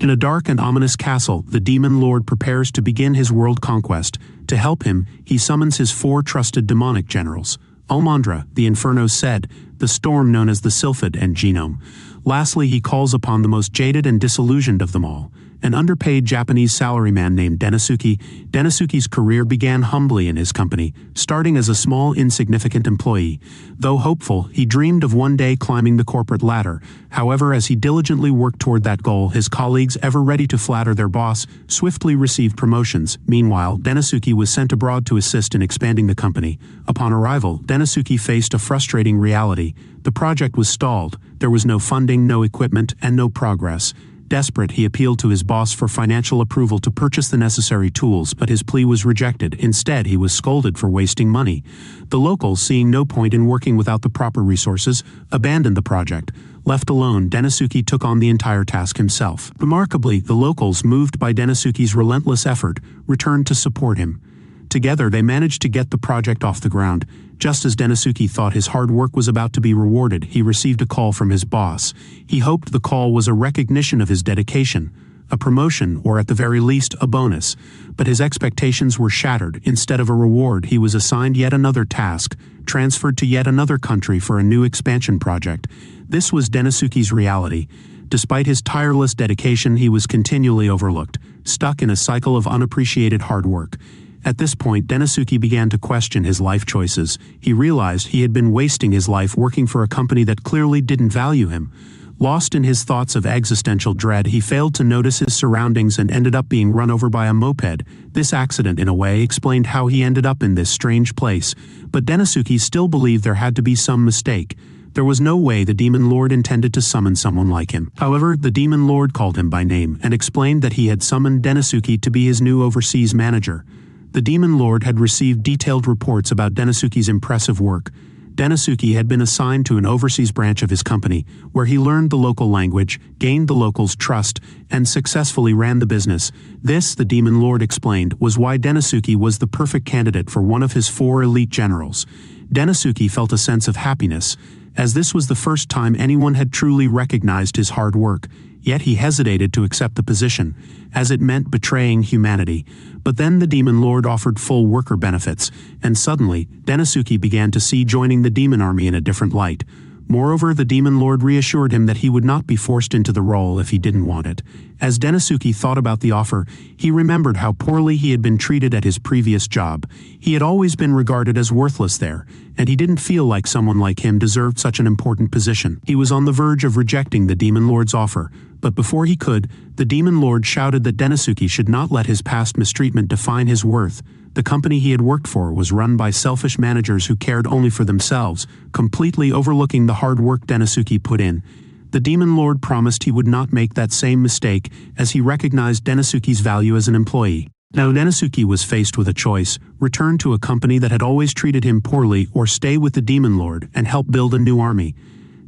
In a dark and ominous castle, the demon lord prepares to begin his world conquest. To help him, he summons his 4 trusted demonic generals. Almandra, the Inferno said, the storm known as the Sylphid and Genome. Lastly, he calls upon the most jaded and disillusioned of them all, an underpaid Japanese salaryman named Dennosuke. Dennosuke's career began humbly in his company, starting as a small, insignificant employee. Though hopeful, he dreamed of one day climbing the corporate ladder. However, as he diligently worked toward that goal, his colleagues, ever ready to flatter their boss, swiftly received promotions. Meanwhile, Dennosuke was sent abroad to assist in expanding the company. Upon arrival, Dennosuke faced a frustrating reality. The project was stalled. There was no funding, no equipment, and no progress. Desperate, he appealed to his boss for financial approval to purchase the necessary tools, but his plea was rejected. Instead, he was scolded for wasting money. The locals, seeing no point in working without the proper resources, abandoned the project. Left alone, Dennosuke took on the entire task himself. Remarkably, the locals, moved by Dennosuke's relentless effort, returned to support him. Together, they managed to get the project off the ground. Just as Dennosuke thought his hard work was about to be rewarded, he received a call from his boss. He hoped the call was a recognition of his dedication, a promotion, or at the very least, a bonus. But his expectations were shattered. Instead of a reward, he was assigned yet another task, transferred to yet another country for a new expansion project. This was Dennosuke's reality. Despite his tireless dedication, he was continually overlooked, stuck in a cycle of unappreciated hard work. At this point, Dennosuke began to question his life choices. He realized he had been wasting his life working for a company that clearly didn't value him. Lost in his thoughts of existential dread, he failed to notice his surroundings and ended up being run over by a moped. This accident, in a way, explained how he ended up in this strange place. But Dennosuke still believed there had to be some mistake. There was no way the Demon Lord intended to summon someone like him. However, the Demon Lord called him by name and explained that he had summoned Dennosuke to be his new overseas manager. The Demon Lord had received detailed reports about Dennosuke's impressive work. Dennosuke had been assigned to an overseas branch of his company, where he learned the local language, gained the locals' trust, and successfully ran the business. This, the Demon Lord explained, was why Dennosuke was the perfect candidate for one of his 4 elite generals. Dennosuke felt a sense of happiness, as this was the first time anyone had truly recognized his hard work. Yet he hesitated to accept the position, as it meant betraying humanity. But then the Demon Lord offered full worker benefits, and suddenly, Dennosuke began to see joining the demon army in a different light. Moreover, the Demon Lord reassured him that he would not be forced into the role if he didn't want it. As Dennosuke thought about the offer, he remembered how poorly he had been treated at his previous job. He had always been regarded as worthless there, and he didn't feel like someone like him deserved such an important position. He was on the verge of rejecting the Demon Lord's offer, but before he could, the Demon Lord shouted that Dennosuke should not let his past mistreatment define his worth. The company he had worked for was run by selfish managers who cared only for themselves, completely overlooking the hard work Dennosuke put in. The Demon Lord promised he would not make that same mistake, as he recognized Dennosuke's value as an employee. Now Dennosuke was faced with a choice: return to a company that had always treated him poorly, or stay with the Demon Lord and help build a new army.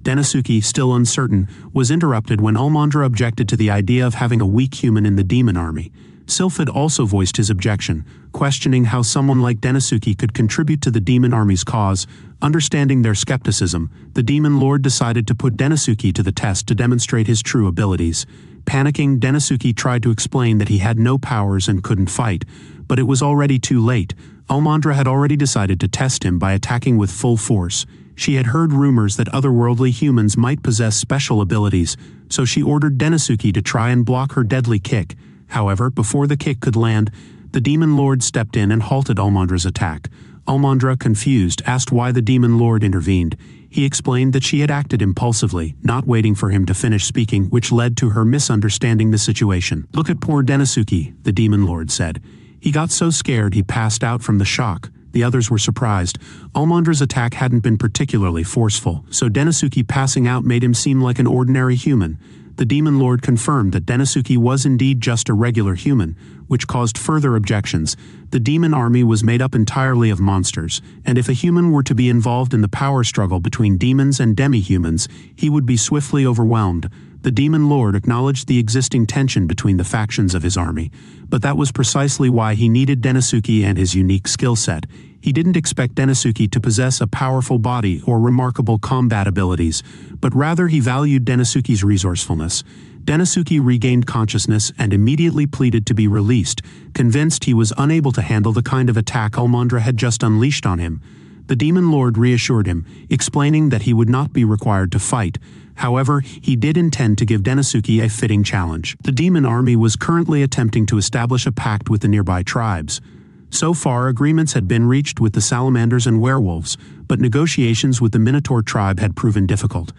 Dennosuke, still uncertain, was interrupted when Almandra objected to the idea of having a weak human in the demon army. Sylphid also voiced his objection, questioning how someone like Dennosuke could contribute to the demon army's cause. Understanding their skepticism, the Demon Lord decided to put Dennosuke to the test to demonstrate his true abilities. Panicking, Dennosuke tried to explain that he had no powers and couldn't fight, but it was already too late. Almandra had already decided to test him by attacking with full force. She had heard rumors that otherworldly humans might possess special abilities, so she ordered Dennosuke to try and block her deadly kick. However, before the kick could land, the Demon Lord stepped in and halted Almandra's attack. Almandra, confused, asked why the Demon Lord intervened. He explained that she had acted impulsively, not waiting for him to finish speaking, which led to her misunderstanding the situation. "Look at poor Dennosuke," the Demon Lord said. "He got so scared he passed out from the shock." The others were surprised. Almandra's attack hadn't been particularly forceful, so Dennosuke passing out made him seem like an ordinary human. The Demon Lord confirmed that Dennosuke was indeed just a regular human, which caused further objections. The demon army was made up entirely of monsters, and if a human were to be involved in the power struggle between demons and demi-humans, he would be swiftly overwhelmed. The Demon Lord acknowledged the existing tension between the factions of his army, but that was precisely why he needed Dennosuke and his unique skill set. He didn't expect Dennosuke to possess a powerful body or remarkable combat abilities, but rather he valued Dennosuke's resourcefulness. Denosuke regained consciousness and immediately pleaded to be released, convinced he was unable to handle the kind of attack Almandra had just unleashed on him. The Demon Lord reassured him, explaining that he would not be required to fight. However, he did intend to give Denosuke a fitting challenge. The demon army was currently attempting to establish a pact with the nearby tribes. So far, agreements had been reached with the salamanders and werewolves, but negotiations with the Minotaur tribe had proven difficult.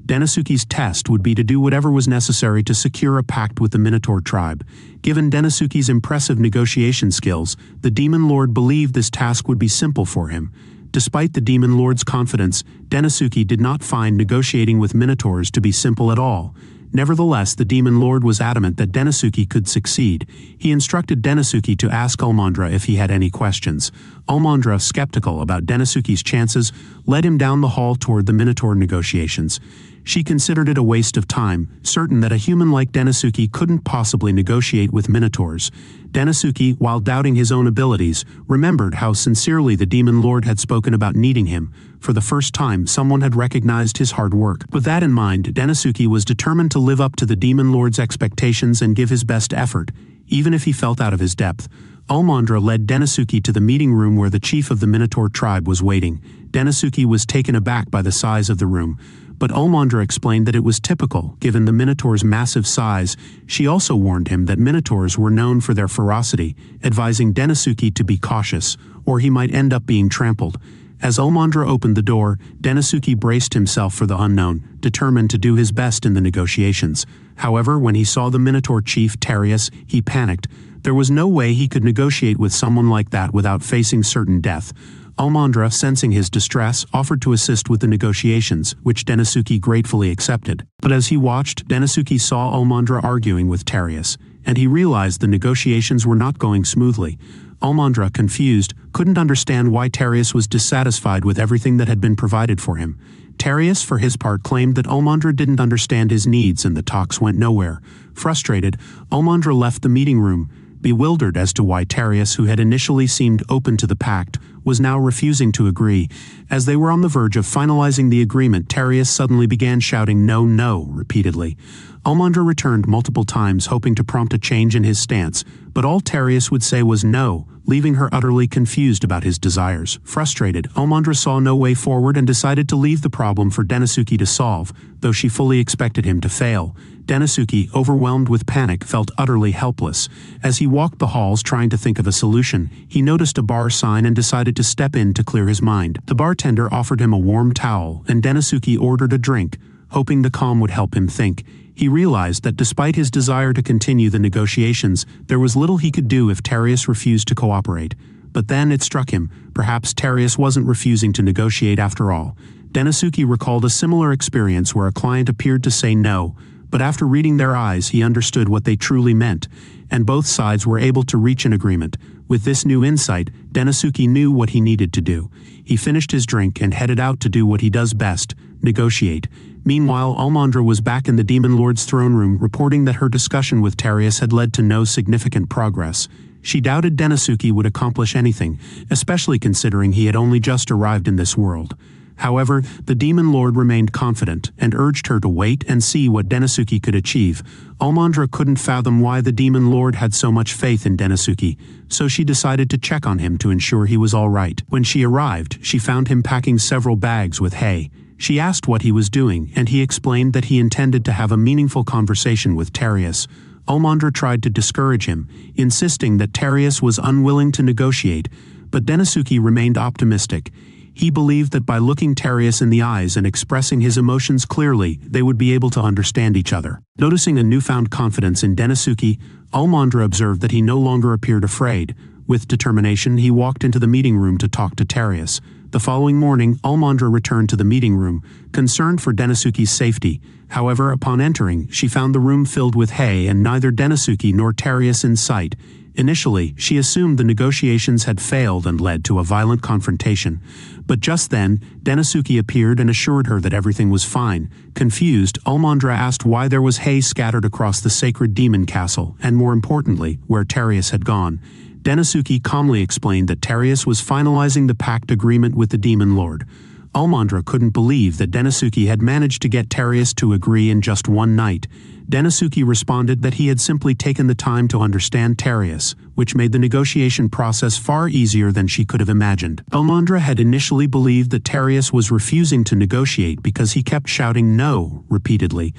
Denosuke's test would be to do whatever was necessary to secure a pact with the Minotaur tribe. Given Denosuke's impressive negotiation skills, the Demon Lord believed this task would be simple for him. Despite the Demon Lord's confidence, Denosuke did not find negotiating with Minotaurs to be simple at all. Nevertheless, the Demon Lord was adamant that Denosuke could succeed. He instructed Denosuke to ask Almandra if he had any questions. Almandra, skeptical about Denosuke's chances, led him down the hall toward the Minotaur negotiations. She considered it a waste of time, certain that a human like Denosuke couldn't possibly negotiate with Minotaurs. Denosuke, while doubting his own abilities, remembered how sincerely the Demon Lord had spoken about needing him. For the first time, someone had recognized his hard work. With that in mind, Denosuke was determined to live up to the Demon Lord's expectations and give his best effort, even if he felt out of his depth. Almandra led Denosuke to the meeting room where the chief of the Minotaur tribe was waiting. Denosuke was taken aback by the size of the room, but Almandra explained that it was typical, given the Minotaur's massive size. She also warned him that Minotaurs were known for their ferocity, advising Denosuke to be cautious, or he might end up being trampled. As Almandra opened the door, Denosuke braced himself for the unknown, determined to do his best in the negotiations. However, when he saw the Minotaur chief, Tarius, he panicked. There was no way he could negotiate with someone like that without facing certain death. Almandra, sensing his distress, offered to assist with the negotiations, which Denosuke gratefully accepted. But as he watched, Denosuke saw Almandra arguing with Tarius, and he realized the negotiations were not going smoothly. Almandra, confused, couldn't understand why Tarius was dissatisfied with everything that had been provided for him. Tarius, for his part, claimed that Almandra didn't understand his needs and the talks went nowhere. Frustrated, Almandra left the meeting room, bewildered as to why Tarius, who had initially seemed open to the pact, was now refusing to agree. As they were on the verge of finalizing the agreement, Tarius suddenly began shouting "No, no" repeatedly. Almandra returned multiple times, hoping to prompt a change in his stance, but all Tarius would say was no, leaving her utterly confused about his desires. Frustrated, Almandra saw no way forward and decided to leave the problem for Denosuke to solve, though she fully expected him to fail. Denosuke, overwhelmed with panic, felt utterly helpless. As he walked the halls trying to think of a solution, he noticed a bar sign and decided to step in to clear his mind. The bartender offered him a warm towel, and Denosuke ordered a drink, hoping the calm would help him think. He realized that despite his desire to continue the negotiations, there was little he could do if Tarius refused to cooperate. But then it struck him, perhaps Tarius wasn't refusing to negotiate after all. Denosuke recalled a similar experience where a client appeared to say no, but after reading their eyes he understood what they truly meant, and both sides were able to reach an agreement. With this new insight, Denosuke knew what he needed to do. He finished his drink and headed out to do what he does best, negotiate. Meanwhile, Almandra was back in the Demon Lord's throne room, reporting that her discussion with Tarius had led to no significant progress. She doubted Denosuke would accomplish anything, especially considering he had only just arrived in this world. However, the Demon Lord remained confident and urged her to wait and see what Denosuke could achieve. Almandra couldn't fathom why the Demon Lord had so much faith in Denosuke, so she decided to check on him to ensure he was all right. When she arrived, she found him packing several bags with hay. She asked what he was doing, and he explained that he intended to have a meaningful conversation with Tarius. Almandra tried to discourage him, insisting that Tarius was unwilling to negotiate, but Denosuke remained optimistic. He believed that by looking Tarius in the eyes and expressing his emotions clearly, they would be able to understand each other. Noticing a newfound confidence in Denosuke, Almandra observed that he no longer appeared afraid. With determination, he walked into the meeting room to talk to Tarius. The following morning, Almandra returned to the meeting room, concerned for Denosuke's safety. However, upon entering, she found the room filled with hay and neither Denosuke nor Tarius in sight. Initially, she assumed the negotiations had failed and led to a violent confrontation. But just then, Denosuke appeared and assured her that everything was fine. Confused, Almandra asked why there was hay scattered across the sacred demon castle, and more importantly, where Tarius had gone. Denosuke calmly explained that Tarius was finalizing the pact agreement with the Demon Lord. Almandra couldn't believe that Denosuke had managed to get Terius to agree in just one night. Denosuke responded that he had simply taken the time to understand Terius, which made the negotiation process far easier than she could have imagined. Almandra had initially believed that Terius was refusing to negotiate because he kept shouting no repeatedly,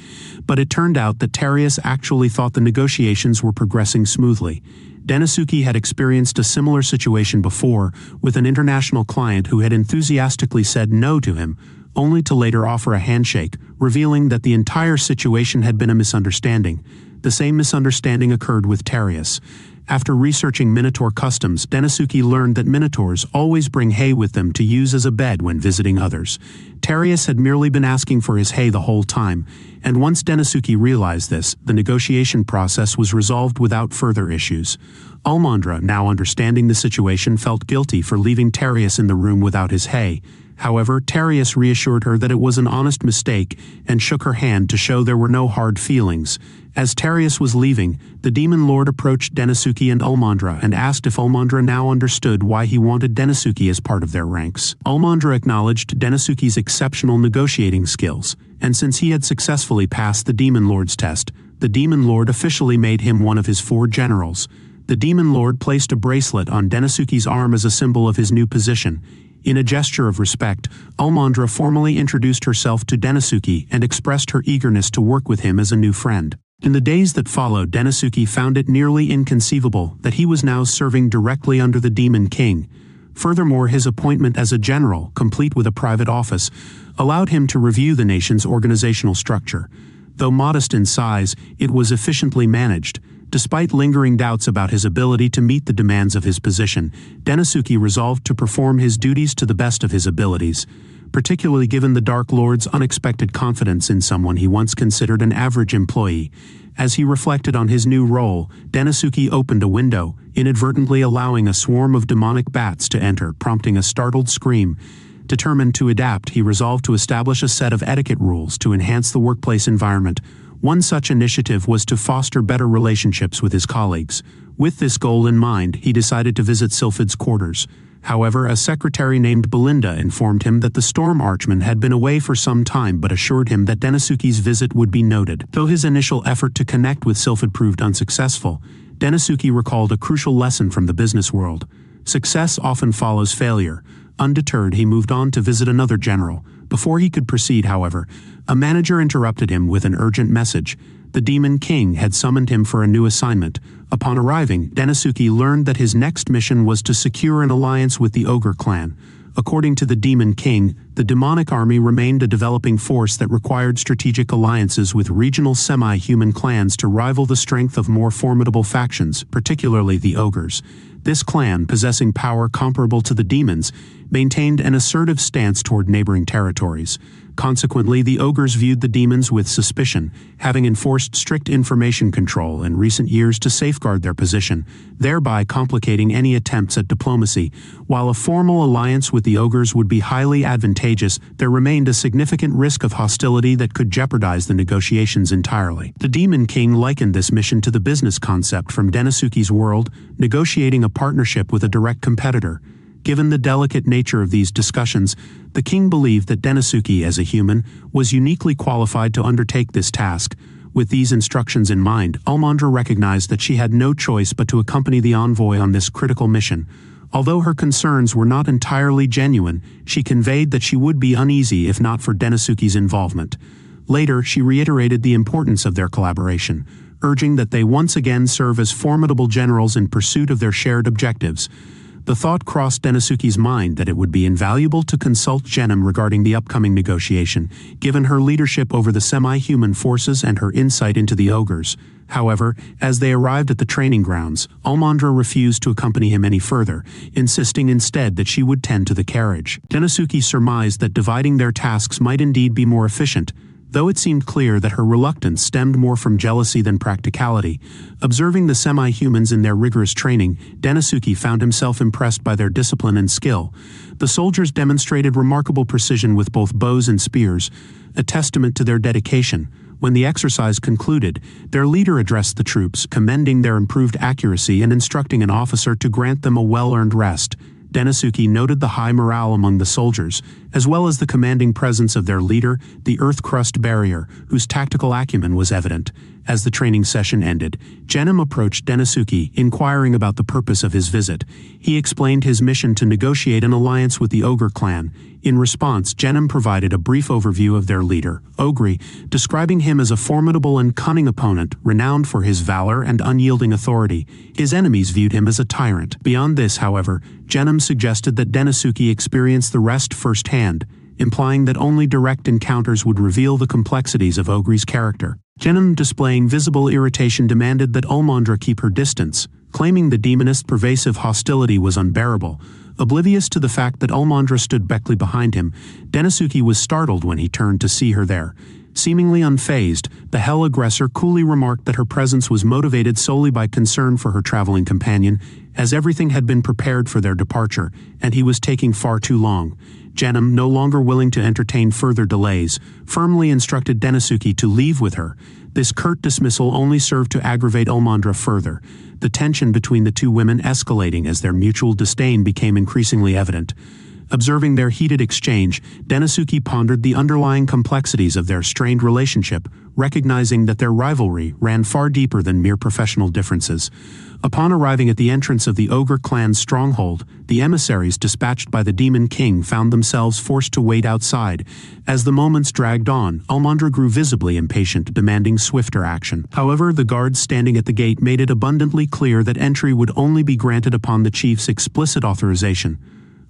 but it turned out that Terius actually thought the negotiations were progressing smoothly. Denosuke had experienced a similar situation before with an international client who had enthusiastically said no to him, only to later offer a handshake, revealing that the entire situation had been a misunderstanding. The same misunderstanding occurred with Terius. After researching Minotaur customs, Denosuke learned that Minotaurs always bring hay with them to use as a bed when visiting others. Terius had merely been asking for his hay the whole time, and once Denosuke realized this, the negotiation process was resolved without further issues. Almandra, now understanding the situation, felt guilty for leaving Terius in the room without his hay. However, Terius reassured her that it was an honest mistake and shook her hand to show there were no hard feelings. As Terius was leaving, the demon lord approached Denosuke and Almandra and asked if Almandra now understood why he wanted Denosuke as part of their ranks. Almandra acknowledged Denosuke's exceptional negotiating skills, and since he had successfully passed the demon lord's test, the demon lord officially made him one of his 4 generals. The demon lord placed a bracelet on Denosuke's arm as a symbol of his new position. In a gesture of respect, Almandra formally introduced herself to Denosuke and expressed her eagerness to work with him as a new friend. In the days that followed, Denosuke found it nearly inconceivable that he was now serving directly under the Demon King. Furthermore, his appointment as a general, complete with a private office, allowed him to review the nation's organizational structure. Though modest in size, it was efficiently managed. Despite lingering doubts about his ability to meet the demands of his position, Denosuke resolved to perform his duties to the best of his abilities, particularly given the Dark Lord's unexpected confidence in someone he once considered an average employee. As he reflected on his new role, Denosuke opened a window, inadvertently allowing a swarm of demonic bats to enter, prompting a startled scream. Determined to adapt, he resolved to establish a set of etiquette rules to enhance the workplace environment. One such initiative was to foster better relationships with his colleagues. With this goal in mind, he decided to visit Sylphid's quarters. However, a secretary named Belinda informed him that the Storm Archman had been away for some time but assured him that Denosuke's visit would be noted. Though his initial effort to connect with Sylphid proved unsuccessful, Denosuke recalled a crucial lesson from the business world. Success often follows failure. Undeterred, he moved on to visit another general. Before he could proceed, however, a manager interrupted him with an urgent message. The Demon King had summoned him for a new assignment. Upon arriving, Denosuke learned that his next mission was to secure an alliance with the Ogre clan. According to the Demon King, the demonic army remained a developing force that required strategic alliances with regional semi-human clans to rival the strength of more formidable factions, particularly the Ogres. This clan, possessing power comparable to the demons, maintained an assertive stance toward neighboring territories. Consequently, the Ogres viewed the demons with suspicion, having enforced strict information control in recent years to safeguard their position, thereby complicating any attempts at diplomacy. While a formal alliance with the Ogres would be highly advantageous, there remained a significant risk of hostility that could jeopardize the negotiations entirely. The Demon King likened this mission to the business concept from Denosuke's world, negotiating a partnership with a direct competitor. Given the delicate nature of these discussions, the king believed that Denosuke, as a human, was uniquely qualified to undertake this task. With these instructions in mind, Almandra recognized that she had no choice but to accompany the envoy on this critical mission. Although her concerns were not entirely genuine, she conveyed that she would be uneasy if not for Denosuke's involvement. Later, she reiterated the importance of their collaboration, urging that they once again serve as formidable generals in pursuit of their shared objectives. The thought crossed Denosuke's mind that it would be invaluable to consult Genom regarding the upcoming negotiation, given her leadership over the semi-human forces and her insight into the Ogres. However, as they arrived at the training grounds, Almandra refused to accompany him any further, insisting instead that she would tend to the carriage. Denosuke surmised that dividing their tasks might indeed be more efficient, though it seemed clear that her reluctance stemmed more from jealousy than practicality. Observing the semi-humans in their rigorous training, Denosuke found himself impressed by their discipline and skill. The soldiers demonstrated remarkable precision with both bows and spears, a testament to their dedication. When the exercise concluded, their leader addressed the troops, commending their improved accuracy and instructing an officer to grant them a well-earned rest. Denosuke noted the high morale among the soldiers, as well as the commanding presence of their leader, the Earth Crust Barrier, whose tactical acumen was evident. As the training session ended, Genom approached Denosuke, inquiring about the purpose of his visit. He explained his mission to negotiate an alliance with the Ogre clan. In response, Genom provided a brief overview of their leader, Ogre, describing him as a formidable and cunning opponent, renowned for his valor and unyielding authority. His enemies viewed him as a tyrant. Beyond this, however, Genom suggested that Denosuke experience the rest firsthand, implying that only direct encounters would reveal the complexities of Ogre's character. Genom, displaying visible irritation, demanded that Ulmandra keep her distance, claiming the demonist's pervasive hostility was unbearable. Oblivious to the fact that Ulmandra stood directly behind him, Denosuke was startled when he turned to see her there. Seemingly unfazed, the Hell aggressor coolly remarked that her presence was motivated solely by concern for her traveling companion, as everything had been prepared for their departure, and he was taking far too long. Genom, no longer willing to entertain further delays, firmly instructed Denosuke to leave with her. This curt dismissal only served to aggravate Ulmandra further, the tension between the two women escalating as their mutual disdain became increasingly evident. Observing their heated exchange, Denosuke pondered the underlying complexities of their strained relationship, recognizing that their rivalry ran far deeper than mere professional differences. Upon arriving at the entrance of the Ogre clan's stronghold, the emissaries dispatched by the Demon King found themselves forced to wait outside. As the moments dragged on, Ulmandra grew visibly impatient, demanding swifter action. However, the guards standing at the gate made it abundantly clear that entry would only be granted upon the chief's explicit authorization,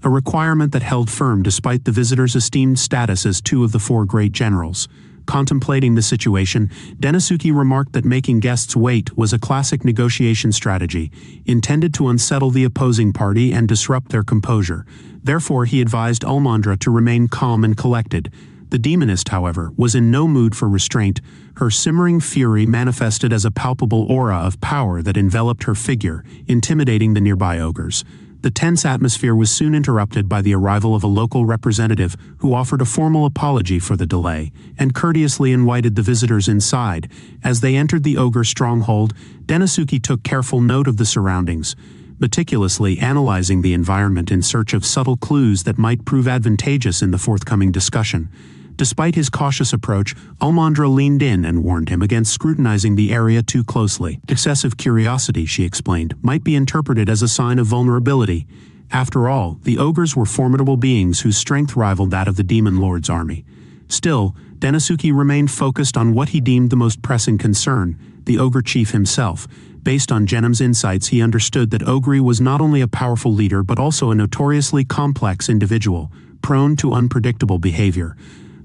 a requirement that held firm despite the visitors' esteemed status as two of the four great generals. Contemplating the situation, Denosuke remarked that making guests wait was a classic negotiation strategy, intended to unsettle the opposing party and disrupt their composure. Therefore, he advised Ulmandra to remain calm and collected. The demonist, however, was in no mood for restraint. Her simmering fury manifested as a palpable aura of power that enveloped her figure, intimidating the nearby ogres. The tense atmosphere was soon interrupted by the arrival of a local representative who offered a formal apology for the delay and courteously invited the visitors inside. As they entered the ogre stronghold, Denosuke took careful note of the surroundings, meticulously analyzing the environment in search of subtle clues that might prove advantageous in the forthcoming discussion. Despite his cautious approach, Ulmandra leaned in and warned him against scrutinizing the area too closely. Excessive curiosity, she explained, might be interpreted as a sign of vulnerability. After all, the ogres were formidable beings whose strength rivaled that of the Demon Lord's army. Still, Denosuke remained focused on what he deemed the most pressing concern, the ogre chief himself. Based on Genom's insights, he understood that Ogre was not only a powerful leader but also a notoriously complex individual, prone to unpredictable behavior.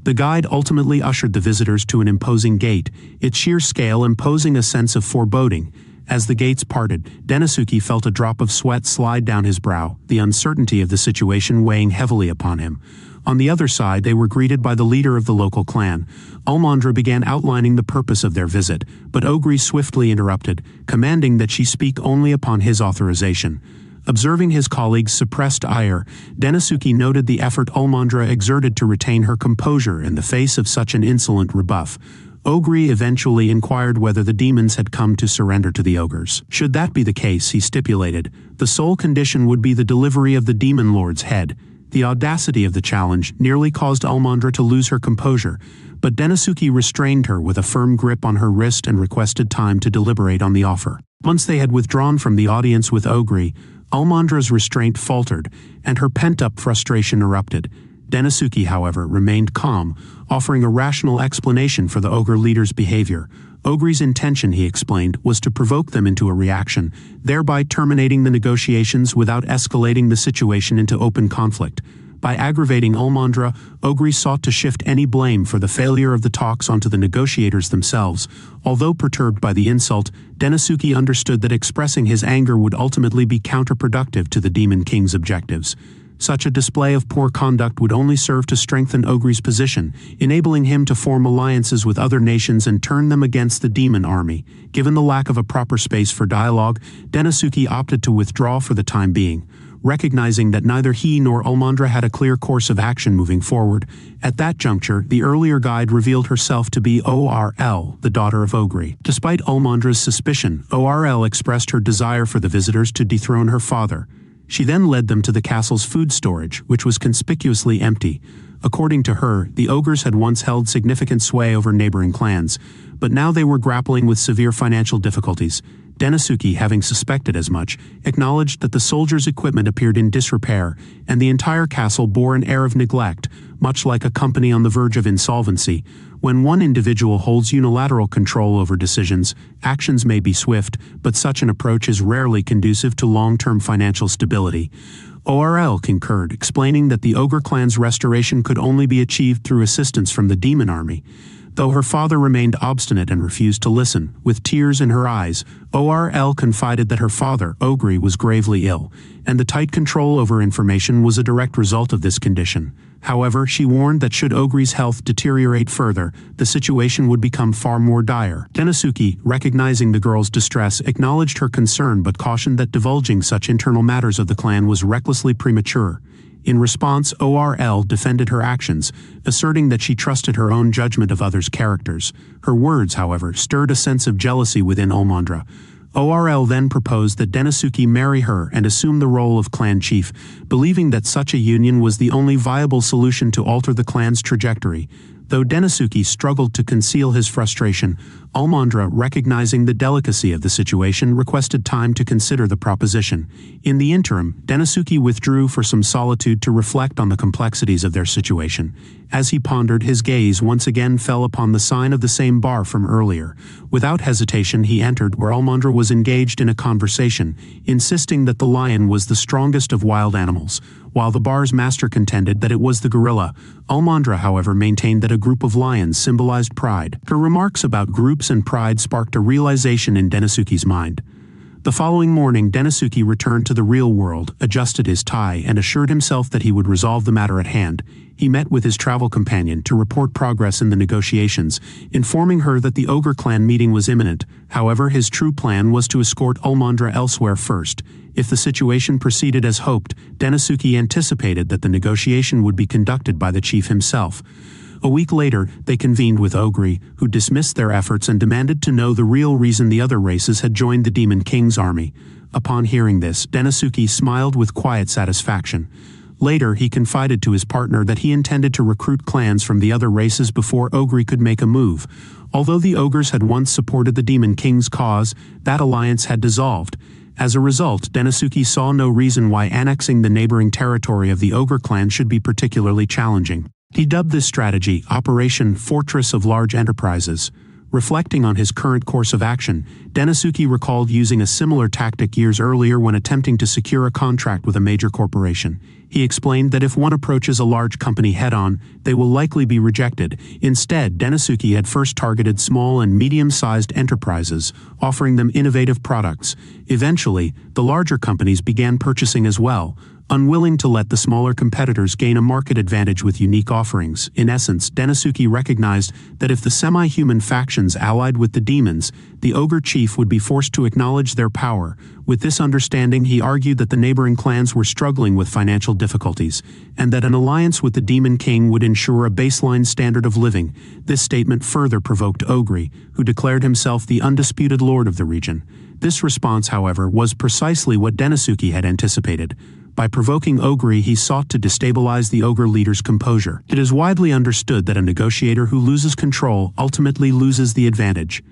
The guide ultimately ushered the visitors to an imposing gate, its sheer scale imposing a sense of foreboding. As the gates parted, Denosuke felt a drop of sweat slide down his brow, the uncertainty of the situation weighing heavily upon him. On the other side, they were greeted by the leader of the local clan. Ulmandra began outlining the purpose of their visit, but Ogre swiftly interrupted, commanding that she speak only upon his authorization. Observing his colleague's suppressed ire, Denosuke noted the effort Ulmandra exerted to retain her composure in the face of such an insolent rebuff. Ogre eventually inquired whether the demons had come to surrender to the ogres. Should that be the case, he stipulated, the sole condition would be the delivery of the Demon Lord's head. The audacity of the challenge nearly caused Ulmandra to lose her composure, but Denosuke restrained her with a firm grip on her wrist and requested time to deliberate on the offer. Once they had withdrawn from the audience with Ogre, Ulmandra's restraint faltered, and her pent-up frustration erupted. Denosuke, however, remained calm, offering a rational explanation for the ogre leader's behavior. Ogre's intention, he explained, was to provoke them into a reaction, thereby terminating the negotiations without escalating the situation into open conflict. By aggravating Ulmandra, Ogre sought to shift any blame for the failure of the talks onto the negotiators themselves. Although perturbed by the insult, Denosuke understood that expressing his anger would ultimately be counterproductive to the Demon King's objectives. Such a display of poor conduct would only serve to strengthen Ogre's position, enabling him to form alliances with other nations and turn them against the demon army. Given the lack of a proper space for dialogue, Denosuke opted to withdraw for the time being, recognizing that neither he nor Ulmandra had a clear course of action moving forward. At that juncture, the earlier guide revealed herself to be Orl, the daughter of Ogre. Despite Ulmandra's suspicion, Orl expressed her desire for the visitors to dethrone her father. She then led them to the castle's food storage, which was conspicuously empty. According to her, the ogres had once held significant sway over neighboring clans, but now they were grappling with severe financial difficulties. Dennosuke, having suspected as much, acknowledged that the soldiers' equipment appeared in disrepair, and the entire castle bore an air of neglect, much like a company on the verge of insolvency. When one individual holds unilateral control over decisions, actions may be swift, but such an approach is rarely conducive to long-term financial stability. ORL concurred, explaining that the ogre clan's restoration could only be achieved through assistance from the demon army. Though her father remained obstinate and refused to listen, with tears in her eyes, ORL confided that her father, Ogre, was gravely ill, and the tight control over information was a direct result of this condition. However, she warned that should Ogre's health deteriorate further, the situation would become far more dire. Dennosuke, recognizing the girl's distress, acknowledged her concern but cautioned that divulging such internal matters of the clan was recklessly premature. In response, ORL defended her actions, asserting that she trusted her own judgment of others' characters. Her words, however, stirred a sense of jealousy within Almondra. ORL then proposed that Dennosuke marry her and assume the role of clan chief, believing that such a union was the only viable solution to alter the clan's trajectory. Though Dennosuke struggled to conceal his frustration, Almondra, recognizing the delicacy of the situation, requested time to consider the proposition. In the interim, Dennosuke withdrew for some solitude to reflect on the complexities of their situation. As he pondered, his gaze once again fell upon the sign of the same bar from earlier. Without hesitation, he entered where Almondra was engaged in a conversation, insisting that the lion was the strongest of wild animals. While the bar's master contended that it was the gorilla, Almondra, however, maintained that a group of lions symbolized pride. Her remarks about groups and pride sparked a realization in Dennosuke's mind. The following morning, Dennosuke returned to the real world, adjusted his tie, and assured himself that he would resolve the matter at hand. He met with his travel companion to report progress in the negotiations, informing her that the Ogre clan meeting was imminent. However, his true plan was to escort Almondra elsewhere first. If the situation proceeded as hoped, Dennosuke anticipated that the negotiation would be conducted by the chief himself. A week later, they convened with Ogre, who dismissed their efforts and demanded to know the real reason the other races had joined the Demon King's army. Upon hearing this, Dennosuke smiled with quiet satisfaction. Later, he confided to his partner that he intended to recruit clans from the other races before Ogre could make a move. Although the ogres had once supported the Demon King's cause, that alliance had dissolved. As a result, Dennosuke saw no reason why annexing the neighboring territory of the Ogre clan should be particularly challenging. He dubbed this strategy Operation Fortress of Large Enterprises. Reflecting on his current course of action, Dennosuke recalled using a similar tactic years earlier when attempting to secure a contract with a major corporation. He explained that if one approaches a large company head-on, they will likely be rejected. Instead, Dennosuke had first targeted small and medium-sized enterprises, offering them innovative products. Eventually, the larger companies began purchasing as well, unwilling to let the smaller competitors gain a market advantage with unique offerings. In essence, Dennosuke recognized that if the semi-human factions allied with the demons, the ogre chief would be forced to acknowledge their power. With this understanding, he argued that the neighboring clans were struggling with financial difficulties, and that an alliance with the Demon King would ensure a baseline standard of living. This statement further provoked Ogre, who declared himself the undisputed lord of the region. This response, however, was precisely what Dennosuke had anticipated. By provoking Ogre, he sought to destabilize the ogre leader's composure. It is widely understood that a negotiator who loses control ultimately loses the advantage.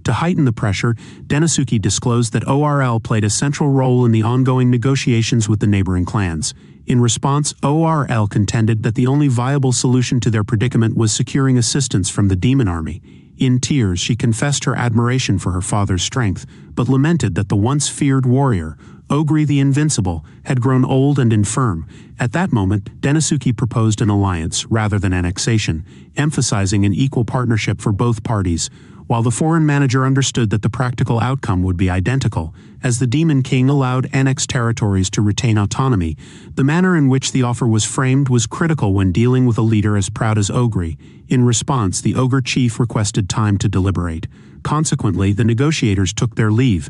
To heighten the pressure, Dennosuke disclosed that ORL played a central role in the ongoing negotiations with the neighboring clans. In response, ORL contended that the only viable solution to their predicament was securing assistance from the demon army. In tears, she confessed her admiration for her father's strength, but lamented that the once feared warrior, Ogre the Invincible, had grown old and infirm. At that moment, Dennosuke proposed an alliance rather than annexation, emphasizing an equal partnership for both parties. While the foreign manager understood that the practical outcome would be identical, as the Demon King allowed annexed territories to retain autonomy, the manner in which the offer was framed was critical when dealing with a leader as proud as Ogre. In response, the ogre chief requested time to deliberate. Consequently, the negotiators took their leave.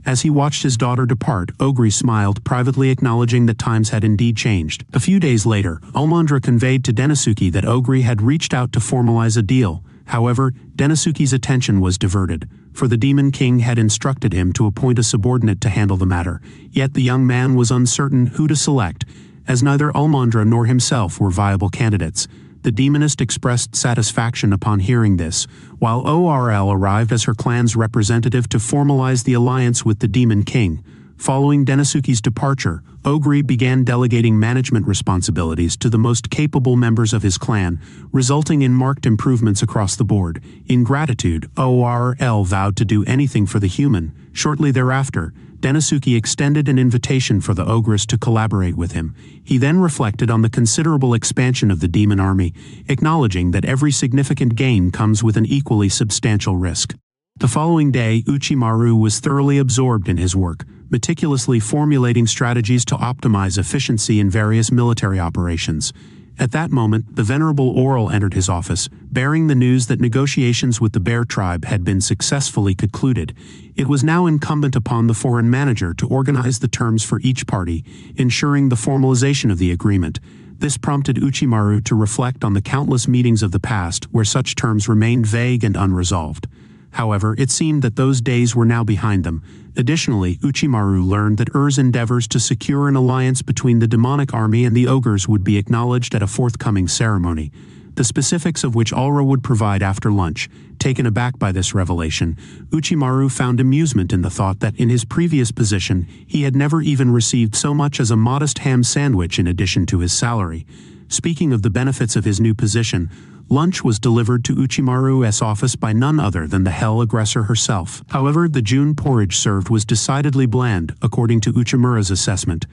As he watched his daughter depart, Ogre smiled, privately acknowledging that times had indeed changed. A few days later, Almondra conveyed to Dennosuke that Ogre had reached out to formalize a deal. However, Dennosuke's attention was diverted, for the Demon King had instructed him to appoint a subordinate to handle the matter. Yet the young man was uncertain who to select, as neither Almondra nor himself were viable candidates. The demonist expressed satisfaction upon hearing this, while ORL arrived as her clan's representative to formalize the alliance with the Demon King. Following Denisuke's departure, Ogre began delegating management responsibilities to the most capable members of his clan, resulting in marked improvements across the board. In gratitude, ORL vowed to do anything for the human. Shortly thereafter, Denisuke extended an invitation for the Ogress to collaborate with him. He then reflected on the considerable expansion of the demon army, acknowledging that every significant gain comes with an equally substantial risk. The following day, Uchimaru was thoroughly absorbed in his work, meticulously formulating strategies to optimize efficiency in various military operations. At that moment, the venerable Oral entered his office, bearing the news that negotiations with the Bear tribe had been successfully concluded. It was now incumbent upon the foreign manager to organize the terms for each party, ensuring the formalization of the agreement. This prompted Uchimaru to reflect on the countless meetings of the past where such terms remained vague and unresolved. However, it seemed that those days were now behind them. Additionally, Uchimaru learned that Ur's endeavors to secure an alliance between the demonic army and the ogres would be acknowledged at a forthcoming ceremony, the specifics of which Ulra would provide after lunch. Taken aback by this revelation, Uchimaru found amusement in the thought that in his previous position he had never even received so much as a modest ham sandwich in addition to his salary. Speaking of the benefits of his new position, lunch was delivered to Uchimaru's office by none other than the Hell Aggressor herself. However, the June porridge served was decidedly bland, according to Uchimura's assessment.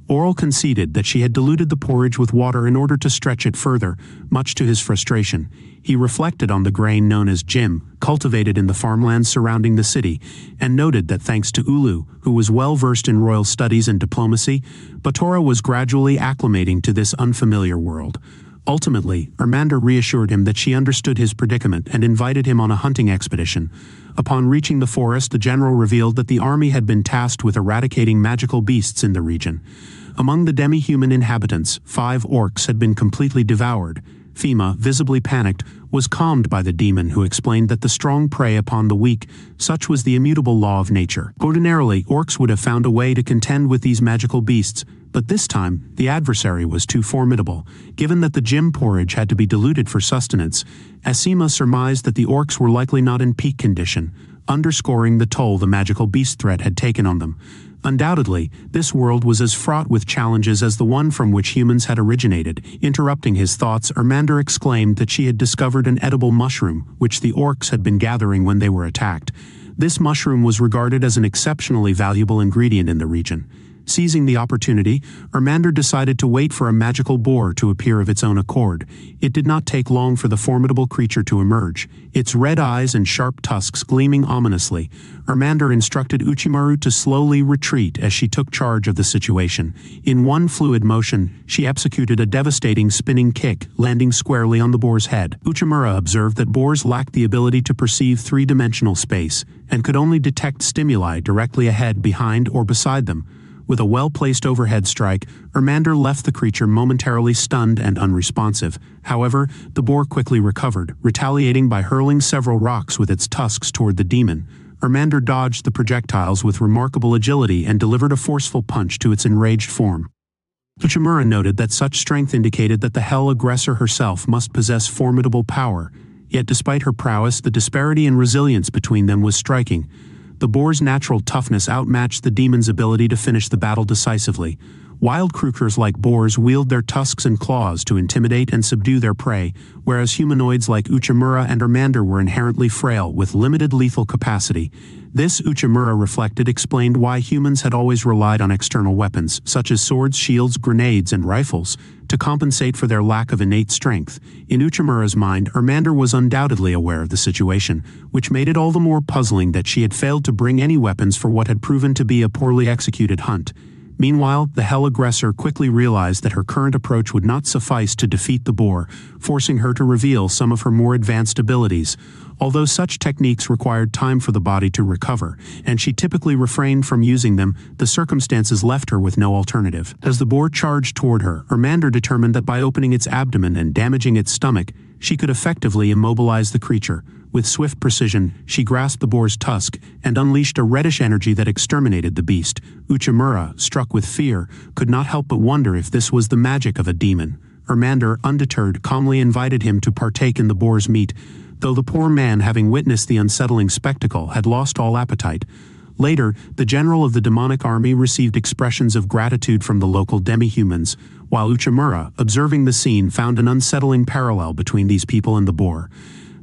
Oral conceded that she had diluted the porridge with water in order to stretch it further, much to his frustration. He reflected on the grain known as Jim, cultivated in the farmlands surrounding the city, and noted that thanks to Ulu, who was well versed in royal studies and diplomacy, Batora was gradually acclimating to this unfamiliar world. Ultimately, Ermander reassured him that she understood his predicament and invited him on a hunting expedition. Upon reaching the forest, the general revealed that the army had been tasked with eradicating magical beasts in the region. Among the demi-human inhabitants, 5 orcs had been completely devoured. Fima, visibly panicked, was calmed by the demon, who explained that the strong prey upon the weak. Such was the immutable law of nature. Ordinarily, orcs would have found a way to contend with these magical beasts, but this time, the adversary was too formidable. Given that the Jim porridge had to be diluted for sustenance, Asima surmised that the orcs were likely not in peak condition, underscoring the toll the magical beast threat had taken on them. Undoubtedly, this world was as fraught with challenges as the one from which humans had originated. Interrupting his thoughts, Ermander exclaimed that she had discovered an edible mushroom, which the orcs had been gathering when they were attacked. This mushroom was regarded as an exceptionally valuable ingredient in the region. Seizing the opportunity, Ermander decided to wait for a magical boar to appear of its own accord. It did not take long for the formidable creature to emerge, its red eyes and sharp tusks gleaming ominously. Ermander instructed Uchimaru to slowly retreat as she took charge of the situation. In one fluid motion, she executed a devastating spinning kick, landing squarely on the boar's head. Uchimura observed that boars lacked the ability to perceive three-dimensional space, and could only detect stimuli directly ahead, behind, or beside them. With a well-placed overhead strike, Ermander left the creature momentarily stunned and unresponsive. However, the boar quickly recovered, retaliating by hurling several rocks with its tusks toward the demon. Ermander dodged the projectiles with remarkable agility and delivered a forceful punch to its enraged form. Uchimura noted that such strength indicated that the Hell Aggressor herself must possess formidable power, yet despite her prowess, the disparity in resilience between them was striking. The boar's natural toughness outmatched the demon's ability to finish the battle decisively. Wild creatures like boars wield their tusks and claws to intimidate and subdue their prey, whereas humanoids like Uchimura and Ermander were inherently frail, with limited lethal capacity. This, Uchimura reflected, explained why humans had always relied on external weapons, such as swords, shields, grenades, and rifles, to compensate for their lack of innate strength. In Uchimura's mind, Ermander was undoubtedly aware of the situation, which made it all the more puzzling that she had failed to bring any weapons for what had proven to be a poorly executed hunt. Meanwhile, the Hell Aggressor quickly realized that her current approach would not suffice to defeat the boar, forcing her to reveal some of her more advanced abilities. Although such techniques required time for the body to recover, and she typically refrained from using them, the circumstances left her with no alternative. As the boar charged toward her, Ermander determined that by opening its abdomen and damaging its stomach, she could effectively immobilize the creature. With swift precision, she grasped the boar's tusk and unleashed a reddish energy that exterminated the beast. Uchimura, struck with fear, could not help but wonder if this was the magic of a demon. Ermander, undeterred, calmly invited him to partake in the boar's meat, though the poor man, having witnessed the unsettling spectacle, had lost all appetite. Later, the general of the demonic army received expressions of gratitude from the local demi-humans, while Uchimura, observing the scene, found an unsettling parallel between these people and the boar.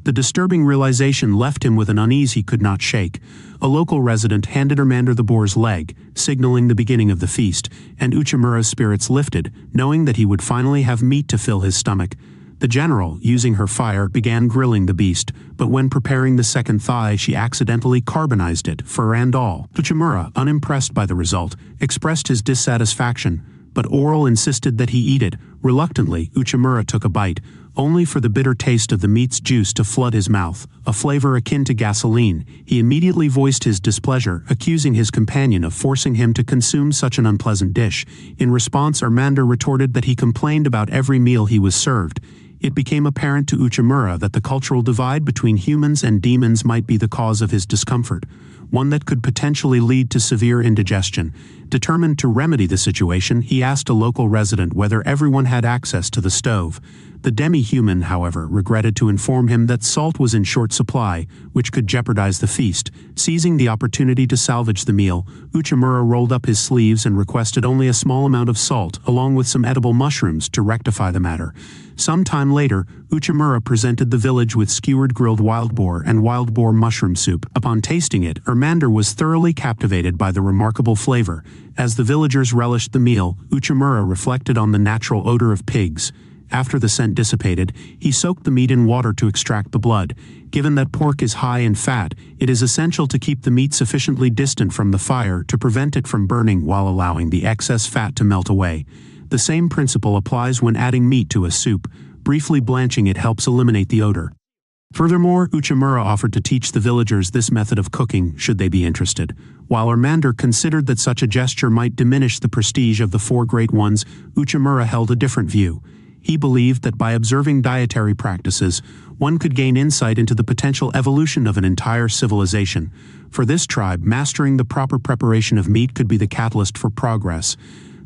The disturbing realization left him with an unease he could not shake. A local resident handed Ermander the boar's leg, signaling the beginning of the feast, and Uchimura's spirits lifted, knowing that he would finally have meat to fill his stomach. The general, using her fire, began grilling the beast, but when preparing the second thigh she accidentally carbonized it, fur and all. Uchimura, unimpressed by the result, expressed his dissatisfaction, but Oral insisted that he eat it. Reluctantly, Uchimura took a bite, only for the bitter taste of the meat's juice to flood his mouth, a flavor akin to gasoline. He immediately voiced his displeasure, accusing his companion of forcing him to consume such an unpleasant dish. In response, Ermander retorted that he complained about every meal he was served. It became apparent to Uchimura that the cultural divide between humans and demons might be the cause of his discomfort, one that could potentially lead to severe indigestion. Determined to remedy the situation, he asked a local resident whether everyone had access to the stove. The demi-human, however, regretted to inform him that salt was in short supply, which could jeopardize the feast. Seizing the opportunity to salvage the meal, Uchimura rolled up his sleeves and requested only a small amount of salt, along with some edible mushrooms, to rectify the matter. Some time later, Uchimura presented the village with skewered grilled wild boar and wild boar mushroom soup. Upon tasting it, Ermander was thoroughly captivated by the remarkable flavor. As the villagers relished the meal, Uchimura reflected on the natural odor of pigs. After the scent dissipated, he soaked the meat in water to extract the blood. Given that pork is high in fat, it is essential to keep the meat sufficiently distant from the fire to prevent it from burning while allowing the excess fat to melt away. The same principle applies when adding meat to a soup. Briefly blanching it helps eliminate the odor. Furthermore, Uchimura offered to teach the villagers this method of cooking should they be interested. While Ermander considered that such a gesture might diminish the prestige of the four great ones, Uchimura held a different view. He believed that by observing dietary practices, one could gain insight into the potential evolution of an entire civilization. For this tribe, mastering the proper preparation of meat could be the catalyst for progress.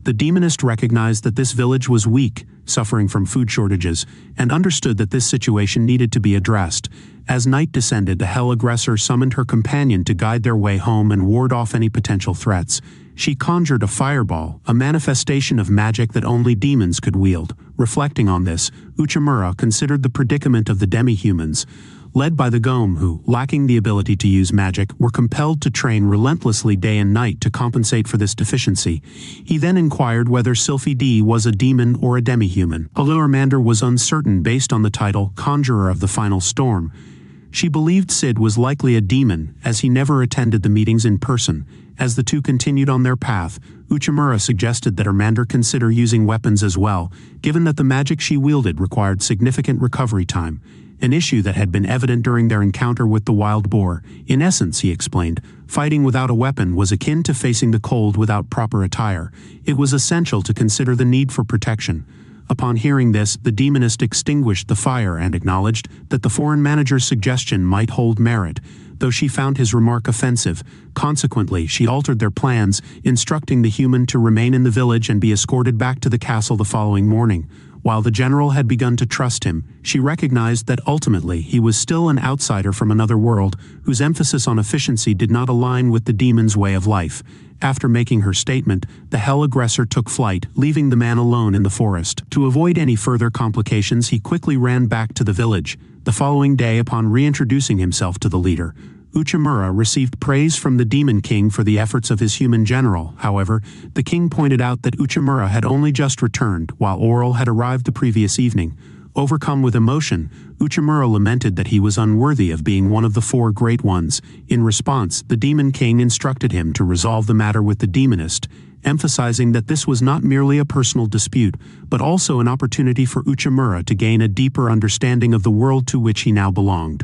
The demonist recognized that this village was weak, suffering from food shortages, and understood that this situation needed to be addressed. As night descended, the hell aggressor summoned her companion to guide their way home and ward off any potential threats. She conjured a fireball, a manifestation of magic that only demons could wield. Reflecting on this, Uchimura considered the predicament of the demi-humans, led by the Gome who, lacking the ability to use magic, were compelled to train relentlessly day and night to compensate for this deficiency. He then inquired whether Sylphie D was a demon or a demi-human. Although Ermander was uncertain based on the title Conjurer of the Final Storm, she believed Sid was likely a demon, as he never attended the meetings in person. As the two continued on their path, Uchimura suggested that Ermander consider using weapons as well, given that the magic she wielded required significant recovery time, an issue that had been evident during their encounter with the wild boar. In essence, he explained, fighting without a weapon was akin to facing the cold without proper attire. It was essential to consider the need for protection. Upon hearing this, the demonist extinguished the fire and acknowledged that the foreign manager's suggestion might hold merit, though she found his remark offensive. Consequently, she altered their plans, instructing the human to remain in the village and be escorted back to the castle the following morning. While the general had begun to trust him, she recognized that ultimately he was still an outsider from another world, whose emphasis on efficiency did not align with the demon's way of life. After making her statement, the hell aggressor took flight, leaving the man alone in the forest. To avoid any further complications, he quickly ran back to the village. The following day, upon reintroducing himself to the leader, Uchimura received praise from the Demon King for the efforts of his human general. However, the king pointed out that Uchimura had only just returned, while Oral had arrived the previous evening. Overcome with emotion, Uchimura lamented that he was unworthy of being one of the four great ones. In response, the Demon King instructed him to resolve the matter with the demonist, emphasizing that this was not merely a personal dispute, but also an opportunity for Uchimura to gain a deeper understanding of the world to which he now belonged.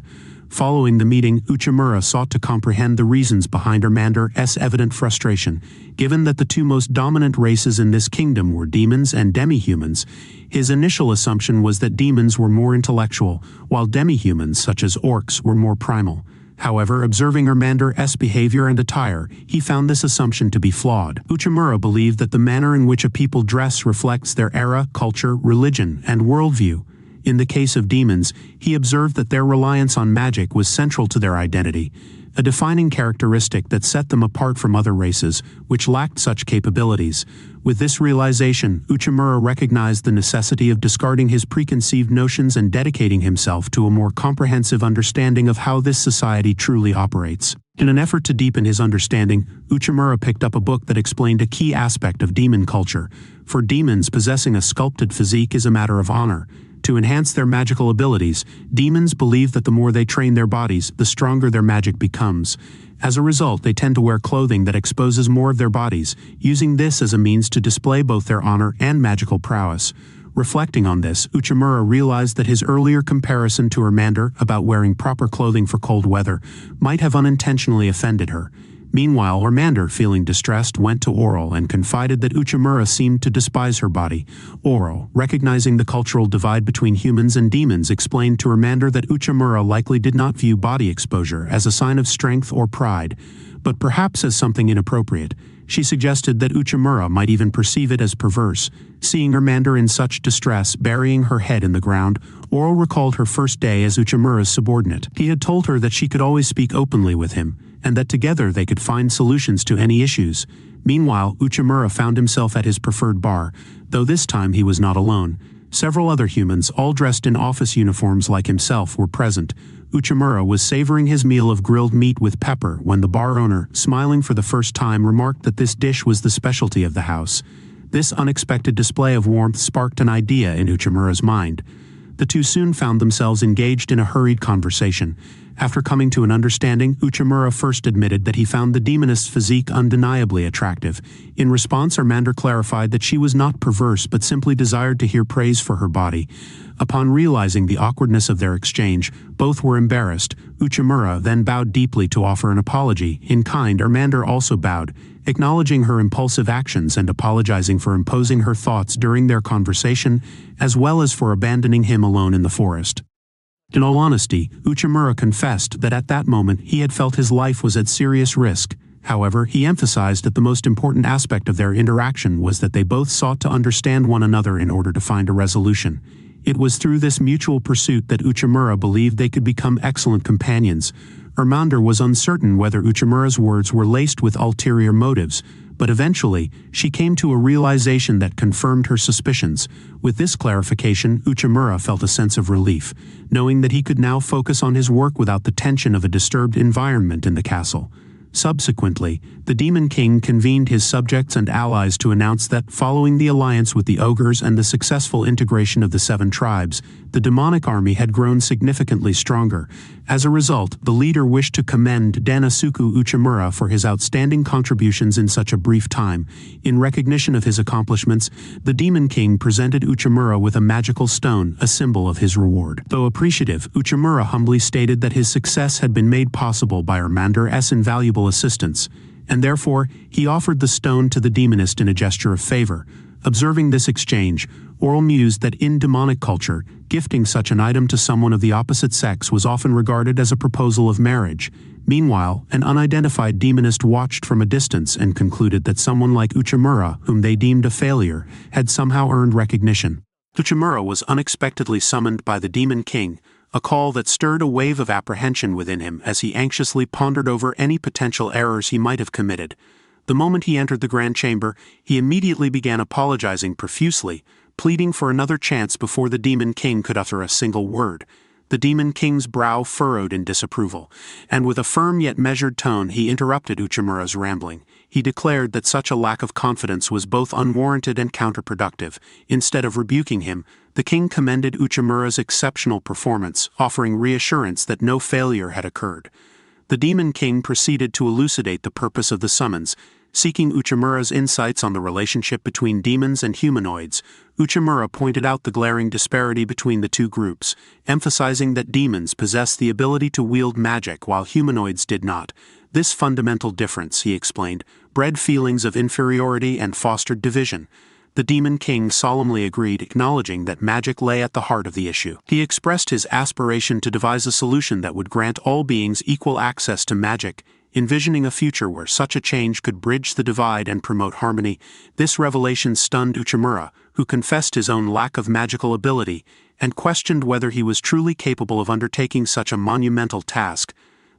Following the meeting, Uchimura sought to comprehend the reasons behind Ermander's evident frustration. Given that the two most dominant races in this kingdom were demons and demi-humans, his initial assumption was that demons were more intellectual, while demi-humans, such as orcs, were more primal. However, observing Urmander's behavior and attire, he found this assumption to be flawed. Uchimura believed that the manner in which a people dress reflects their era, culture, religion, and worldview. In the case of demons, he observed that their reliance on magic was central to their identity, a defining characteristic that set them apart from other races, which lacked such capabilities. With this realization, Uchimura recognized the necessity of discarding his preconceived notions and dedicating himself to a more comprehensive understanding of how this society truly operates. In an effort to deepen his understanding, Uchimura picked up a book that explained a key aspect of demon culture. For demons, possessing a sculpted physique is a matter of honor. To enhance their magical abilities, demons believe that the more they train their bodies, the stronger their magic becomes. As a result, they tend to wear clothing that exposes more of their bodies, using this as a means to display both their honor and magical prowess. Reflecting on this, Uchimura realized that his earlier comparison to Urmander about wearing proper clothing for cold weather might have unintentionally offended her. Meanwhile, Urmander, feeling distressed, went to Oral and confided that Uchimura seemed to despise her body. Oral, recognizing the cultural divide between humans and demons, explained to Urmander that Uchimura likely did not view body exposure as a sign of strength or pride, but perhaps as something inappropriate. She suggested that Uchimura might even perceive it as perverse. Seeing Urmander in such distress, burying her head in the ground, Oral recalled her first day as Uchimura's subordinate. He had told her that she could always speak openly with him, and that together they could find solutions to any issues. Meanwhile, Uchimura found himself at his preferred bar, though this time he was not alone. Several other humans, all dressed in office uniforms like himself, were present. Uchimura was savoring his meal of grilled meat with pepper when the bar owner, smiling for the first time, remarked that this dish was the specialty of the house. This unexpected display of warmth sparked an idea in Uchimura's mind. The two soon found themselves engaged in a hurried conversation. After coming to an understanding, Uchimura first admitted that he found the demonist's physique undeniably attractive. In response, Urmander clarified that she was not perverse but simply desired to hear praise for her body. Upon realizing the awkwardness of their exchange, both were embarrassed. Uchimura then bowed deeply to offer an apology. In kind, Urmander also bowed, acknowledging her impulsive actions and apologizing for imposing her thoughts during their conversation, as well as for abandoning him alone in the forest. In all honesty, Uchimura confessed that at that moment he had felt his life was at serious risk. However, he emphasized that the most important aspect of their interaction was that they both sought to understand one another in order to find a resolution. It was through this mutual pursuit that Uchimura believed they could become excellent companions. Urmander was uncertain whether Uchimura's words were laced with ulterior motives, but eventually, she came to a realization that confirmed her suspicions. With this clarification, Uchimura felt a sense of relief, knowing that he could now focus on his work without the tension of a disturbed environment in the castle. Subsequently, the Demon King convened his subjects and allies to announce that, following the alliance with the ogres and the successful integration of the 7 tribes, the demonic army had grown significantly stronger. As a result, the leader wished to commend Danasuku Uchimura for his outstanding contributions in such a brief time. In recognition of his accomplishments, the Demon King presented Uchimura with a magical stone, a symbol of his reward. Though appreciative, Uchimura humbly stated that his success had been made possible by Urmander's invaluable assistance, and therefore he offered the stone to the demonist in a gesture of favor. Observing this exchange, Oral mused that in demonic culture, gifting such an item to someone of the opposite sex was often regarded as a proposal of marriage. Meanwhile, an unidentified demonist watched from a distance and concluded that someone like Uchimura, whom they deemed a failure, had somehow earned recognition. Uchimura was unexpectedly summoned by the Demon King, a call that stirred a wave of apprehension within him as he anxiously pondered over any potential errors he might have committed. The moment he entered the Grand Chamber, he immediately began apologizing profusely, pleading for another chance before the Demon King could utter a single word. The Demon King's brow furrowed in disapproval, and with a firm yet measured tone he interrupted Uchimura's rambling. He declared that such a lack of confidence was both unwarranted and counterproductive. Instead of rebuking him, the king commended Uchimura's exceptional performance, offering reassurance that no failure had occurred. The Demon King proceeded to elucidate the purpose of the summons. Seeking Uchimura's insights on the relationship between demons and humanoids, Uchimura pointed out the glaring disparity between the two groups, emphasizing that demons possess the ability to wield magic while humanoids did not. This fundamental difference, he explained, bred feelings of inferiority and fostered division. The Demon King solemnly agreed, acknowledging that magic lay at the heart of the issue. He expressed his aspiration to devise a solution that would grant all beings equal access to magic, envisioning a future where such a change could bridge the divide and promote harmony. This revelation stunned Uchimura, who confessed his own lack of magical ability and questioned whether he was truly capable of undertaking such a monumental task.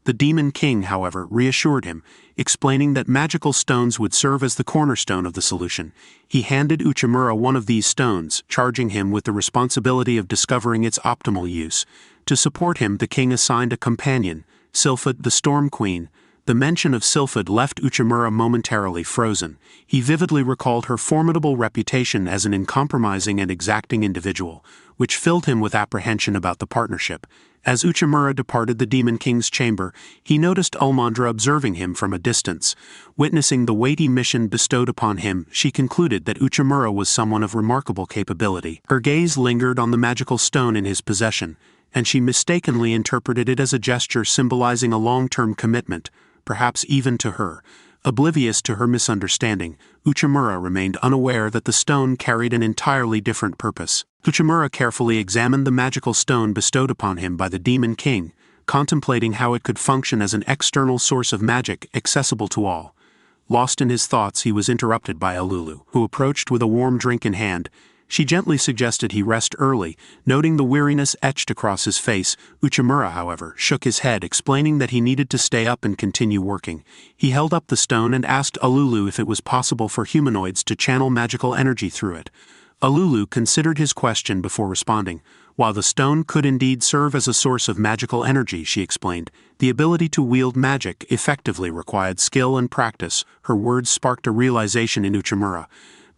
The Demon King, however, reassured him, explaining that magical stones would serve as the cornerstone of the solution. He handed Uchimura one of these stones, charging him with the responsibility of discovering its optimal use. To support him, the king assigned a companion, Sylphid, the Storm Queen. The mention of Sylphid left Uchimura momentarily frozen. He vividly recalled her formidable reputation as an uncompromising and exacting individual, which filled him with apprehension about the partnership. As Uchimura departed the Demon King's chamber, he noticed Almandra observing him from a distance. Witnessing the weighty mission bestowed upon him, she concluded that Uchimura was someone of remarkable capability. Her gaze lingered on the magical stone in his possession, and she mistakenly interpreted it as a gesture symbolizing a long-term commitment, perhaps even to her. Oblivious to her misunderstanding, Uchimura remained unaware that the stone carried an entirely different purpose. Uchimura carefully examined the magical stone bestowed upon him by the Demon King, contemplating how it could function as an external source of magic accessible to all. Lost in his thoughts, he was interrupted by Alulu, who approached with a warm drink in hand. She gently suggested he rest early, noting the weariness etched across his face. Uchimura, however, shook his head, explaining that he needed to stay up and continue working. He held up the stone and asked Alulu if it was possible for humanoids to channel magical energy through it. Alulu considered his question before responding. While the stone could indeed serve as a source of magical energy, she explained, the ability to wield magic effectively required skill and practice. Her words sparked a realization in Uchimura.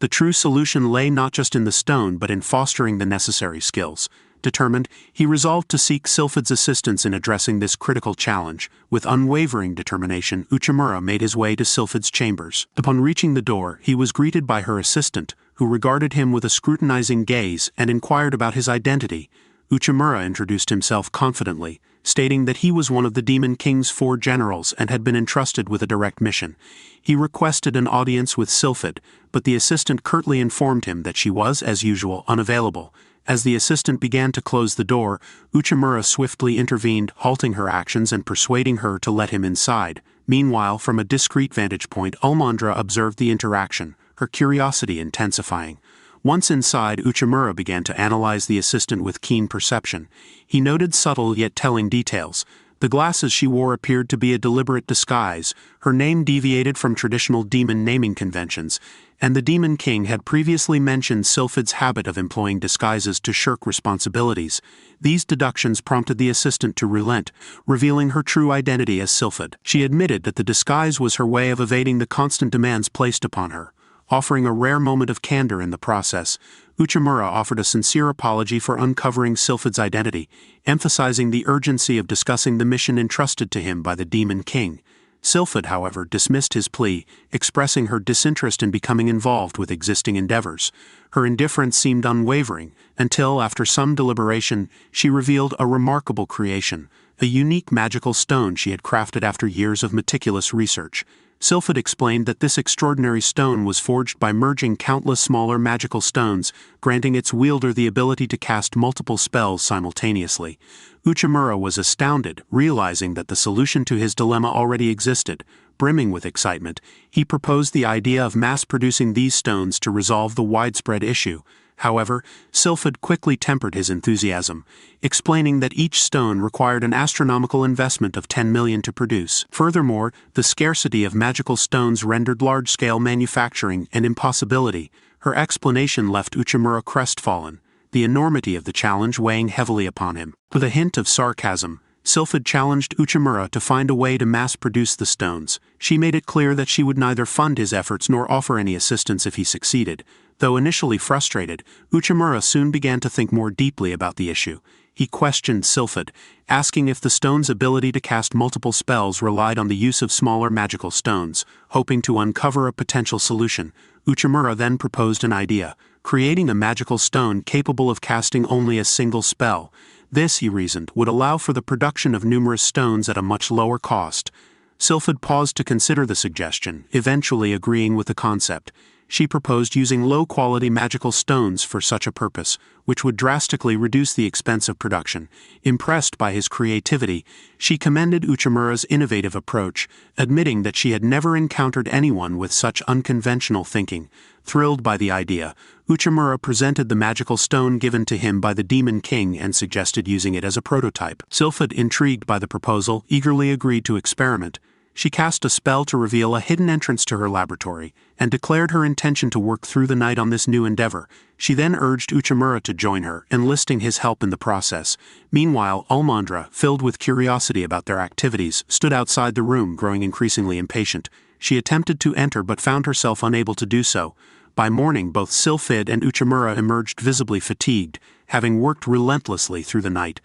The true solution lay not just in the stone but in fostering the necessary skills. Determined, he resolved to seek Sylphid's assistance in addressing this critical challenge. With unwavering determination, Uchimura made his way to Sylphid's chambers. Upon reaching the door, he was greeted by her assistant, who regarded him with a scrutinizing gaze and inquired about his identity. Uchimura introduced himself confidently, stating that he was one of the Demon King's 4 generals and had been entrusted with a direct mission. He requested an audience with Sylphid, but the assistant curtly informed him that she was, as usual, unavailable. As the assistant began to close the door, Uchimura swiftly intervened, halting her actions and persuading her to let him inside. Meanwhile, from a discreet vantage point, Almandra observed the interaction, her curiosity intensifying. Once inside, Uchimura began to analyze the assistant with keen perception. He noted subtle yet telling details. The glasses she wore appeared to be a deliberate disguise, her name deviated from traditional demon naming conventions, and the Demon King had previously mentioned Sylphid's habit of employing disguises to shirk responsibilities. These deductions prompted the assistant to relent, revealing her true identity as Sylphid. She admitted that the disguise was her way of evading the constant demands placed upon her. Offering a rare moment of candor in the process, Uchimura offered a sincere apology for uncovering Sylphid's identity, emphasizing the urgency of discussing the mission entrusted to him by the Demon King. Sylphid, however, dismissed his plea, expressing her disinterest in becoming involved with existing endeavors. Her indifference seemed unwavering, until, after some deliberation, she revealed a remarkable creation, a unique magical stone she had crafted after years of meticulous research. Sylphid explained that this extraordinary stone was forged by merging countless smaller magical stones, granting its wielder the ability to cast multiple spells simultaneously. Uchimura was astounded, realizing that the solution to his dilemma already existed. Brimming with excitement, he proposed the idea of mass-producing these stones to resolve the widespread issue. However, Sylphid quickly tempered his enthusiasm, explaining that each stone required an astronomical investment of 10 million to produce. Furthermore, the scarcity of magical stones rendered large-scale manufacturing an impossibility. Her explanation left Uchimura crestfallen, the enormity of the challenge weighing heavily upon him. With a hint of sarcasm, Sylphid challenged Uchimura to find a way to mass-produce the stones. She made it clear that she would neither fund his efforts nor offer any assistance if he succeeded. Though initially frustrated, Uchimura soon began to think more deeply about the issue. He questioned Sylphid, asking if the stone's ability to cast multiple spells relied on the use of smaller magical stones. Hoping to uncover a potential solution, Uchimura then proposed an idea, creating a magical stone capable of casting only a single spell. This, he reasoned, would allow for the production of numerous stones at a much lower cost. Sylphid paused to consider the suggestion, eventually agreeing with the concept. She proposed using low-quality magical stones for such a purpose, which would drastically reduce the expense of production. Impressed by his creativity, she commended Uchimura's innovative approach, admitting that she had never encountered anyone with such unconventional thinking. Thrilled by the idea, Uchimura presented the magical stone given to him by the Demon King and suggested using it as a prototype. Sylphid, intrigued by the proposal, eagerly agreed to experiment. She cast a spell to reveal a hidden entrance to her laboratory, and declared her intention to work through the night on this new endeavor. She then urged Uchimura to join her, enlisting his help in the process. Meanwhile, Almandra, filled with curiosity about their activities, stood outside the room, growing increasingly impatient. She attempted to enter but found herself unable to do so. By morning, both Sylphid and Uchimura emerged visibly fatigued, having worked relentlessly through the night.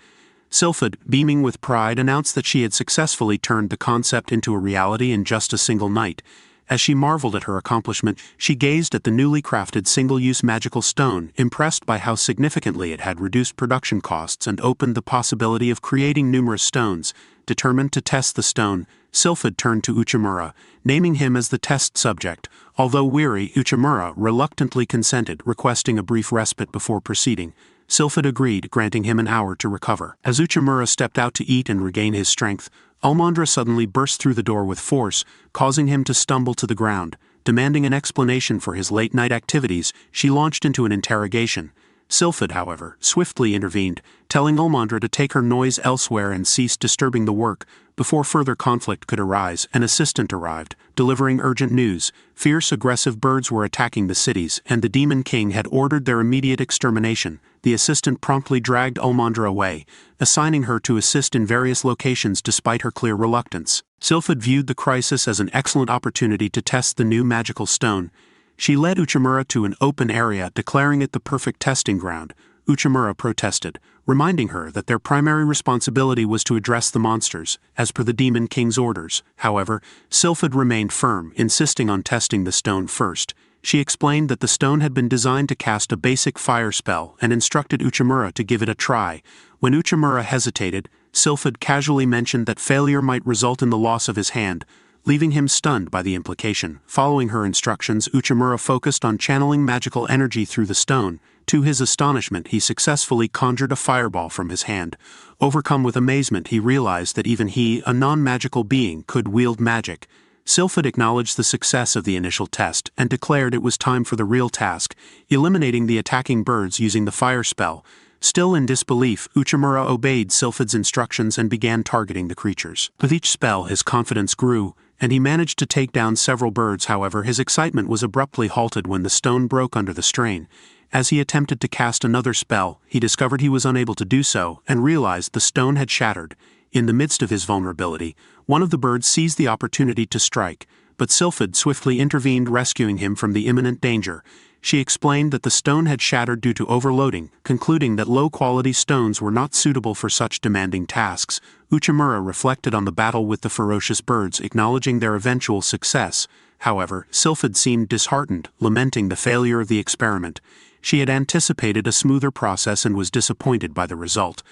Sylphid, beaming with pride, announced that she had successfully turned the concept into a reality in just a single night. As she marveled at her accomplishment, she gazed at the newly crafted single-use magical stone, impressed by how significantly it had reduced production costs and opened the possibility of creating numerous stones. Determined to test the stone, Sylphid turned to Uchimura, naming him as the test subject. Although weary, Uchimura reluctantly consented, requesting a brief respite before proceeding. Sylphid agreed, granting him an hour to recover. As Uchimura stepped out to eat and regain his strength, Almandra suddenly burst through the door with force, causing him to stumble to the ground. Demanding an explanation for his late-night activities, she launched into an interrogation. Sylphid, however, swiftly intervened, telling Almandra to take her noise elsewhere and cease disturbing the work. Before further conflict could arise, an assistant arrived, delivering urgent news. Fierce, aggressive birds were attacking the cities, and the Demon King had ordered their immediate extermination. The assistant promptly dragged Almandra away, assigning her to assist in various locations despite her clear reluctance. Sylphid viewed the crisis as an excellent opportunity to test the new magical stone. She led Uchimura to an open area, declaring it the perfect testing ground. Uchimura protested, reminding her that their primary responsibility was to address the monsters, as per the Demon King's orders. However, Sylphid remained firm, insisting on testing the stone first. She explained that the stone had been designed to cast a basic fire spell and instructed Uchimura to give it a try. When Uchimura hesitated, Sylphid casually mentioned that failure might result in the loss of his hand, leaving him stunned by the implication. Following her instructions, Uchimura focused on channeling magical energy through the stone. To his astonishment, he successfully conjured a fireball from his hand. Overcome with amazement, he realized that even he, a non-magical being, could wield magic. Sylphid acknowledged the success of the initial test and declared it was time for the real task, eliminating the attacking birds using the fire spell. Still in disbelief, Uchimura obeyed Sylphid's instructions and began targeting the creatures. With each spell, his confidence grew, and he managed to take down several birds. However, his excitement was abruptly halted when the stone broke under the strain. As he attempted to cast another spell, he discovered he was unable to do so and realized the stone had shattered. In the midst of his vulnerability, one of the birds seized the opportunity to strike, but Sylphid swiftly intervened, rescuing him from the imminent danger. She explained that the stone had shattered due to overloading, concluding that low-quality stones were not suitable for such demanding tasks. Uchimura reflected on the battle with the ferocious birds, acknowledging their eventual success. However, Sylphid seemed disheartened, lamenting the failure of the experiment. She had anticipated a smoother process and was disappointed by the result.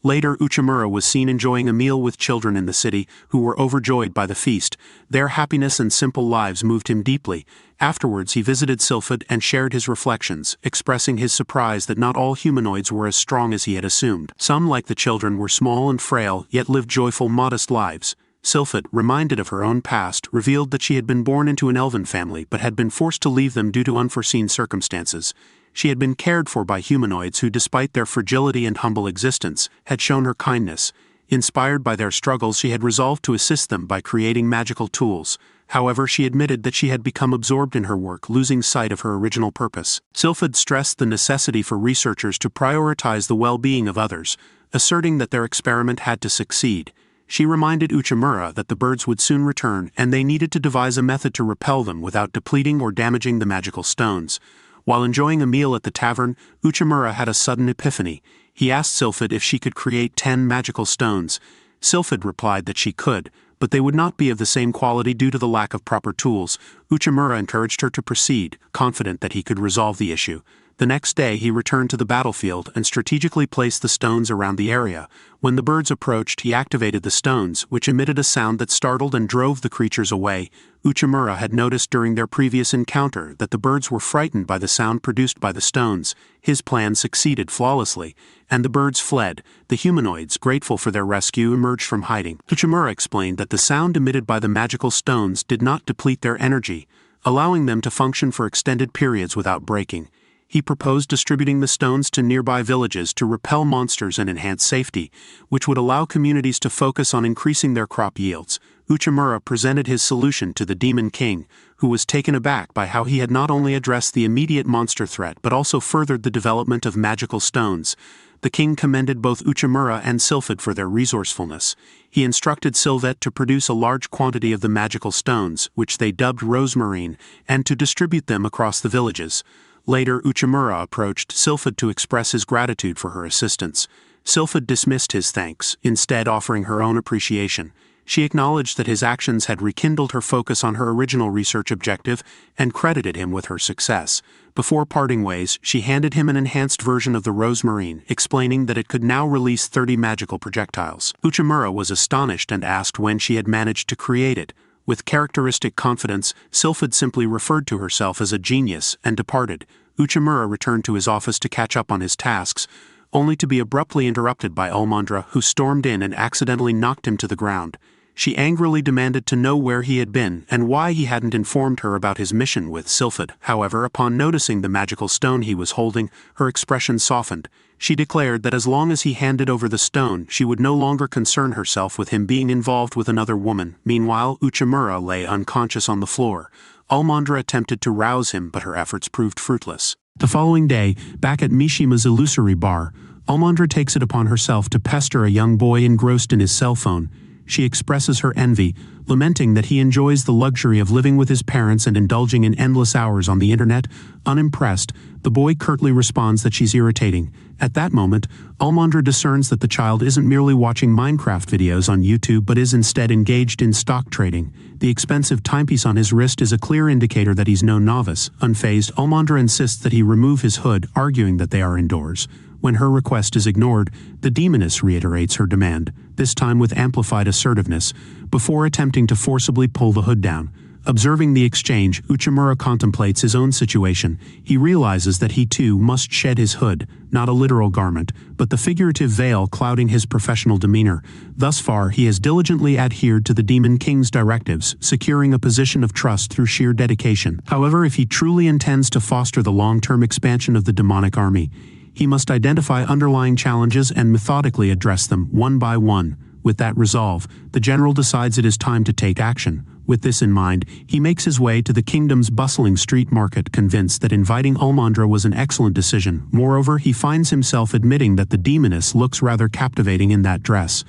Later, Uchimura was seen enjoying a meal with children in the city, who were overjoyed by the feast. Their happiness and simple lives moved him deeply. Afterwards, he visited Sylphid and shared his reflections, expressing his surprise that not all humanoids were as strong as he had assumed. Some, like the children, were small and frail, yet lived joyful, modest lives. Sylphid, reminded of her own past, revealed that she had been born into an elven family but had been forced to leave them due to unforeseen circumstances. She had been cared for by humanoids who, despite their fragility and humble existence, had shown her kindness. Inspired by their struggles, she had resolved to assist them by creating magical tools. However, she admitted that she had become absorbed in her work, losing sight of her original purpose. Sylphid stressed the necessity for researchers to prioritize the well-being of others, asserting that their experiment had to succeed. She reminded Uchimura that the birds would soon return and they needed to devise a method to repel them without depleting or damaging the magical stones. While enjoying a meal at the tavern, Uchimura had a sudden epiphany. He asked Sylphid if she could create 10 magical stones. Sylphid replied that she could, but they would not be of the same quality due to the lack of proper tools. Uchimura encouraged her to proceed, confident that he could resolve the issue. The next day he returned to the battlefield and strategically placed the stones around the area. When the birds approached, he activated the stones, which emitted a sound that startled and drove the creatures away. Uchimura had noticed during their previous encounter that the birds were frightened by the sound produced by the stones. His plan succeeded flawlessly, and the birds fled. The humanoids, grateful for their rescue, emerged from hiding. Uchimura explained that the sound emitted by the magical stones did not deplete their energy, allowing them to function for extended periods without breaking. He proposed distributing the stones to nearby villages to repel monsters and enhance safety, which would allow communities to focus on increasing their crop yields. Uchimura presented his solution to the Demon King, who was taken aback by how he had not only addressed the immediate monster threat but also furthered the development of magical stones. The king commended both Uchimura and Sylphid for their resourcefulness. He instructed Sylvet to produce a large quantity of the magical stones, which they dubbed Rosemarine, and to distribute them across the villages. Later, Uchimura approached Sylphid to express his gratitude for her assistance. Sylphid dismissed his thanks, instead offering her own appreciation. She acknowledged that his actions had rekindled her focus on her original research objective and credited him with her success. Before parting ways, she handed him an enhanced version of the Rosemarine, explaining that it could now release 30 magical projectiles. Uchimura was astonished and asked when she had managed to create it. With characteristic confidence, Sylphid simply referred to herself as a genius and departed. Uchimura returned to his office to catch up on his tasks, only to be abruptly interrupted by Ulmandra, who stormed in and accidentally knocked him to the ground. She angrily demanded to know where he had been and why he hadn't informed her about his mission with Sylphid. However, upon noticing the magical stone he was holding, her expression softened. She declared that as long as he handed over the stone, she would no longer concern herself with him being involved with another woman. Meanwhile, Uchimura lay unconscious on the floor. Ulmandra attempted to rouse him, but her efforts proved fruitless. The following day, back at Mishima's illusory bar, Ulmandra takes it upon herself to pester a young boy engrossed in his cell phone. She expresses her envy, lamenting that he enjoys the luxury of living with his parents and indulging in endless hours on the internet. Unimpressed, the boy curtly responds that she's irritating. At that moment, Ulmandra discerns that the child isn't merely watching Minecraft videos on YouTube but is instead engaged in stock trading. The expensive timepiece on his wrist is a clear indicator that he's no novice. Unfazed, Ulmandra insists that he remove his hood, arguing that they are indoors. When her request is ignored, the demoness reiterates her demand, this time with amplified assertiveness, before attempting to forcibly pull the hood down. Observing the exchange, Uchimura contemplates his own situation. He realizes that he too must shed his hood, not a literal garment, but the figurative veil clouding his professional demeanor. Thus far, he has diligently adhered to the Demon King's directives, securing a position of trust through sheer dedication. However, if he truly intends to foster the long-term expansion of the demonic army, he must identify underlying challenges and methodically address them one by one. With that resolve, the general decides it is time to take action. With this in mind, he makes his way to the kingdom's bustling street market, convinced that inviting Ulmandra was an excellent decision. Moreover, he finds himself admitting that the demoness looks rather captivating in that dress,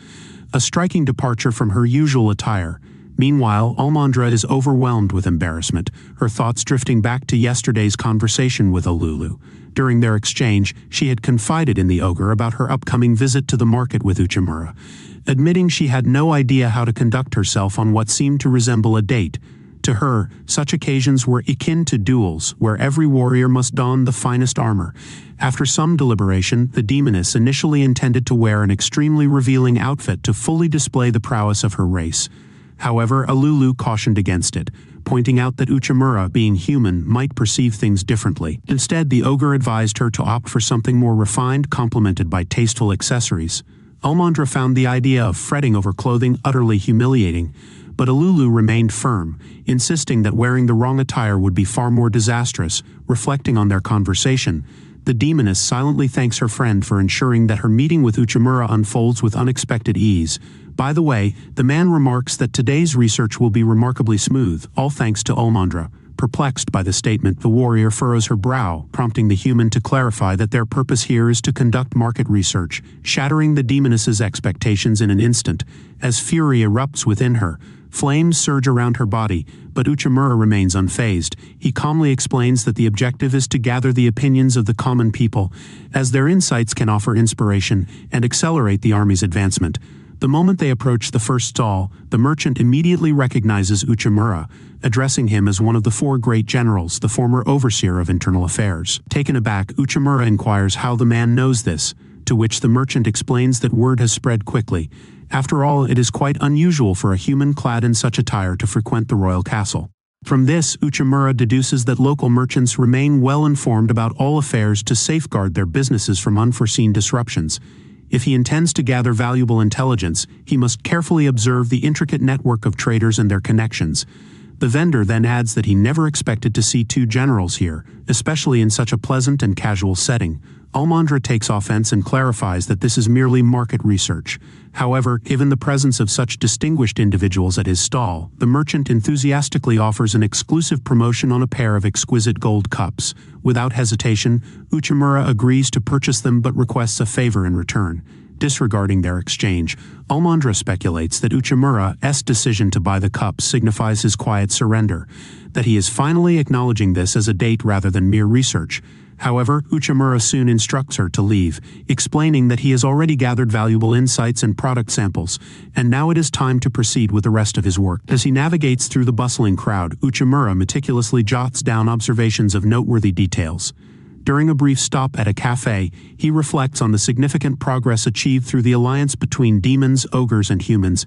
a striking departure from her usual attire. Meanwhile, Ulmandra is overwhelmed with embarrassment, her thoughts drifting back to yesterday's conversation with Ululu. During their exchange, she had confided in the ogre about her upcoming visit to the market with Uchimura, admitting she had no idea how to conduct herself on what seemed to resemble a date. To her, such occasions were akin to duels, where every warrior must don the finest armor. After some deliberation, the demoness initially intended to wear an extremely revealing outfit to fully display the prowess of her race. However, Ululu cautioned against it, pointing out that Uchimura, being human, might perceive things differently. Instead, the ogre advised her to opt for something more refined, complemented by tasteful accessories. Ulmandra found the idea of fretting over clothing utterly humiliating, but Ululu remained firm, insisting that wearing the wrong attire would be far more disastrous. Reflecting on their conversation, the demoness silently thanks her friend for ensuring that her meeting with Uchimura unfolds with unexpected ease. By the way, the man remarks that today's research will be remarkably smooth, all thanks to Ulmandra. Perplexed by the statement, the warrior furrows her brow, prompting the human to clarify that their purpose here is to conduct market research, shattering the demoness's expectations in an instant. As fury erupts within her, flames surge around her body, but Uchimura remains unfazed. He calmly explains that the objective is to gather the opinions of the common people, as their insights can offer inspiration and accelerate the army's advancement. The moment they approach the first stall, the merchant immediately recognizes Uchimura, addressing him as one of the four great generals, the former overseer of internal affairs. Taken aback, Uchimura inquires how the man knows this, to which the merchant explains that word has spread quickly. After all, it is quite unusual for a human clad in such attire to frequent the royal castle. From this, Uchimura deduces that local merchants remain well informed about all affairs to safeguard their businesses from unforeseen disruptions. If he intends to gather valuable intelligence, he must carefully observe the intricate network of traders and their connections. The vendor then adds that he never expected to see two generals here, especially in such a pleasant and casual setting. Almandra takes offense and clarifies that this is merely market research. However, given the presence of such distinguished individuals at his stall, the merchant enthusiastically offers an exclusive promotion on a pair of exquisite gold cups. Without hesitation, Uchimura agrees to purchase them but requests a favor in return. Disregarding their exchange, Almandra speculates that Uchimura's decision to buy the cups signifies his quiet surrender, that he is finally acknowledging this as a date rather than mere research. However, Uchimura soon instructs her to leave, explaining that he has already gathered valuable insights and product samples, and now it is time to proceed with the rest of his work. As he navigates through the bustling crowd, Uchimura meticulously jots down observations of noteworthy details. During a brief stop at a cafe, he reflects on the significant progress achieved through the alliance between demons, ogres, and humans,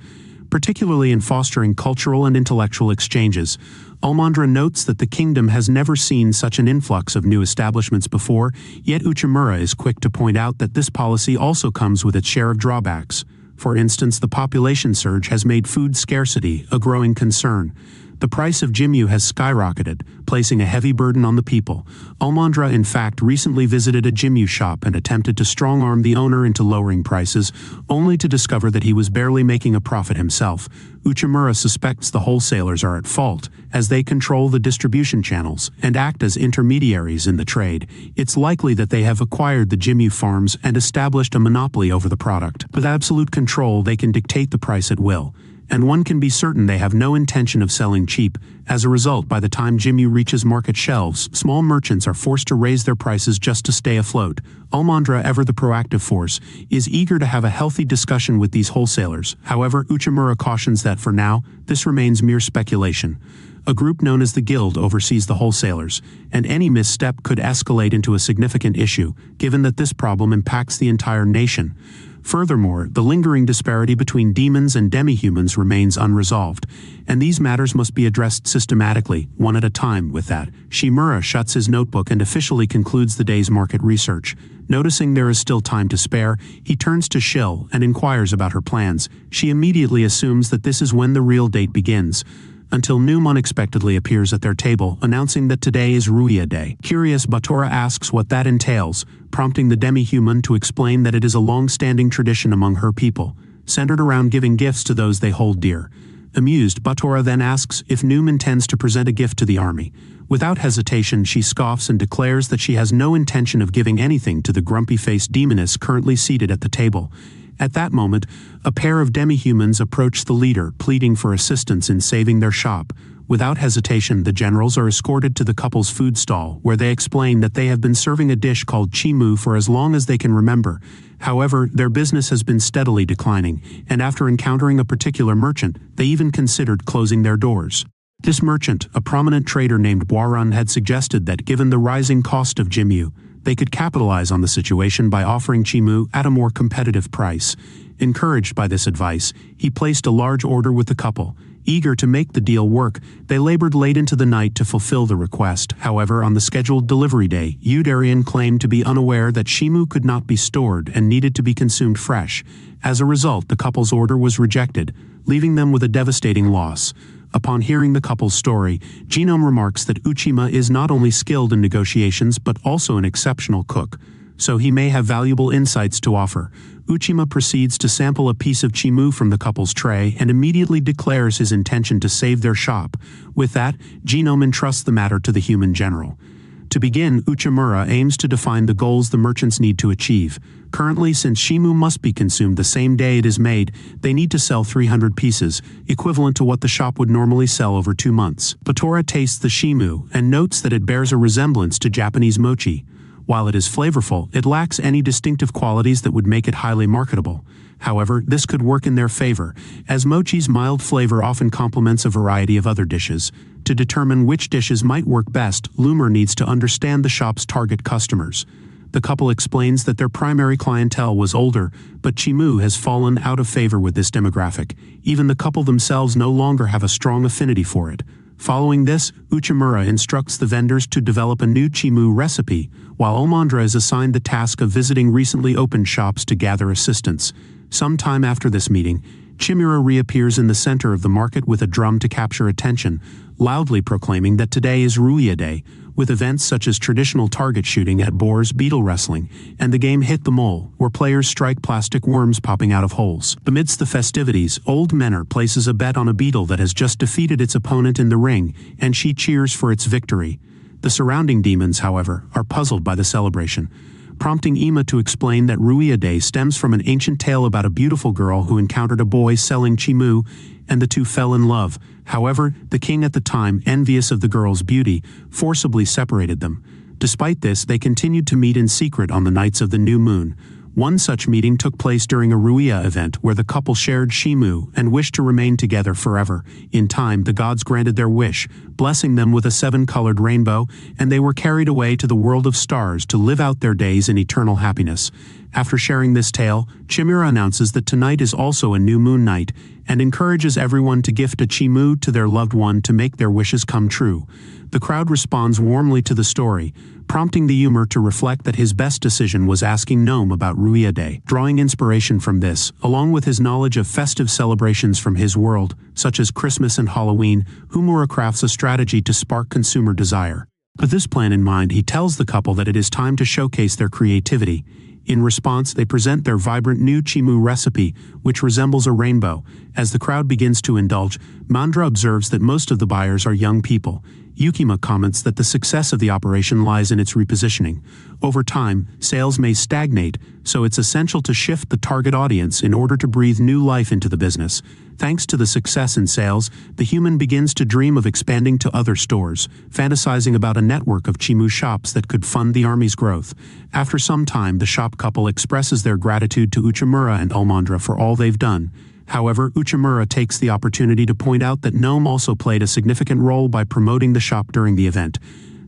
particularly in fostering cultural and intellectual exchanges. Almandra notes that the kingdom has never seen such an influx of new establishments before, yet Uchimura is quick to point out that this policy also comes with its share of drawbacks. For instance, the population surge has made food scarcity a growing concern. The price of Jimmu has skyrocketed, placing a heavy burden on the people. Almandra, in fact, recently visited a Jimmu shop and attempted to strong-arm the owner into lowering prices, only to discover that he was barely making a profit himself. Uchimura suspects the wholesalers are at fault, as they control the distribution channels and act as intermediaries in the trade. It's likely that they have acquired the Jimmu farms and established a monopoly over the product. With absolute control, they can dictate the price at will. And one can be certain they have no intention of selling cheap. As a result, by the time Jimmu reaches market shelves, small merchants are forced to raise their prices just to stay afloat. Almandra, ever the proactive force, is eager to have a healthy discussion with these wholesalers. However, Uchimura cautions that for now, this remains mere speculation. A group known as the Guild oversees the wholesalers, and any misstep could escalate into a significant issue, given that this problem impacts the entire nation. Furthermore, the lingering disparity between demons and demi-humans remains unresolved, and these matters must be addressed systematically, one at a time. With that, Shimura shuts his notebook and officially concludes the day's market research. Noticing there is still time to spare, he turns to Shill and inquires about her plans. She immediately assumes that this is when the real date begins, until Noom unexpectedly appears at their table, announcing that today is Ruia Day. Curious, Batora asks what that entails, prompting the demi-human to explain that it is a long-standing tradition among her people, centered around giving gifts to those they hold dear. Amused, Batora then asks if Noom intends to present a gift to the army. Without hesitation, she scoffs and declares that she has no intention of giving anything to the grumpy-faced demoness currently seated at the table. At that moment, a pair of demi-humans approach the leader, pleading for assistance in saving their shop. Without hesitation, the generals are escorted to the couple's food stall, where they explain that they have been serving a dish called chimu for as long as they can remember. However, their business has been steadily declining, and after encountering a particular merchant, they even considered closing their doors. This merchant, a prominent trader named Boiron, had suggested that given the rising cost of Jimmu, they could capitalize on the situation by offering chimu at a more competitive price. Encouraged by this advice, he placed a large order with the couple. Eager to make the deal work, they labored late into the night to fulfill the request. However, on the scheduled delivery day, Yudarian claimed to be unaware that chimu could not be stored and needed to be consumed fresh. As a result, the couple's order was rejected, leaving them with a devastating loss. Upon hearing the couple's story, Genome remarks that Uchima is not only skilled in negotiations but also an exceptional cook, so he may have valuable insights to offer. Uchima proceeds to sample a piece of chimu from the couple's tray and immediately declares his intention to save their shop. With that, Genome entrusts the matter to the human general. To begin, Uchimura aims to define the goals the merchants need to achieve. Currently, since chimu must be consumed the same day it is made, they need to sell 300 pieces, equivalent to what the shop would normally sell over 2 months. Batora tastes the chimu and notes that it bears a resemblance to Japanese mochi. While it is flavorful, it lacks any distinctive qualities that would make it highly marketable. However, this could work in their favor, as mochi's mild flavor often complements a variety of other dishes. To determine which dishes might work best, Loomer needs to understand the shop's target customers. The couple explains that their primary clientele was older, but Chimu has fallen out of favor with this demographic. Even the couple themselves no longer have a strong affinity for it. Following this, Uchimura instructs the vendors to develop a new Chimu recipe, while Omandra is assigned the task of visiting recently opened shops to gather assistance. Sometime after this meeting, Chimura reappears in the center of the market with a drum to capture attention, loudly proclaiming that today is Ruia Day, with events such as traditional target shooting at boars, beetle wrestling, and the game Hit the Mole, where players strike plastic worms popping out of holes. Amidst the festivities, Old Menor places a bet on a beetle that has just defeated its opponent in the ring, and she cheers for its victory. The surrounding demons, however, are puzzled by the celebration, prompting Ima to explain that Ruia Day stems from an ancient tale about a beautiful girl who encountered a boy selling chimu, and the two fell in love. However, the king at the time, envious of the girl's beauty, forcibly separated them. Despite this, they continued to meet in secret on the nights of the new moon. One such meeting took place during a Ruia event where the couple shared Shimu and wished to remain together forever. In time, the gods granted their wish, blessing them with a 7-colored rainbow, and they were carried away to the world of stars to live out their days in eternal happiness. After sharing this tale, Chimura announces that tonight is also a new moon night and encourages everyone to gift a chimu to their loved one to make their wishes come true. The crowd responds warmly to the story, prompting the Yumer to reflect that his best decision was asking Gnome about Ruia Day. Drawing inspiration from this, along with his knowledge of festive celebrations from his world, such as Christmas and Halloween, Humura crafts a strategy to spark consumer desire. With this plan in mind, he tells the couple that it is time to showcase their creativity. In response, they present their vibrant new chimu recipe, which resembles a rainbow. As the crowd begins to indulge, Mandra observes that most of the buyers are young people. Yukima comments that the success of the operation lies in its repositioning. Over time, sales may stagnate, so it's essential to shift the target audience in order to breathe new life into the business. Thanks to the success in sales, the human begins to dream of expanding to other stores, fantasizing about a network of chimu shops that could fund the army's growth. After some time, the shop couple expresses their gratitude to Uchimura and Omandra for all they've done. However, Uchimura takes the opportunity to point out that Gnome also played a significant role by promoting the shop during the event.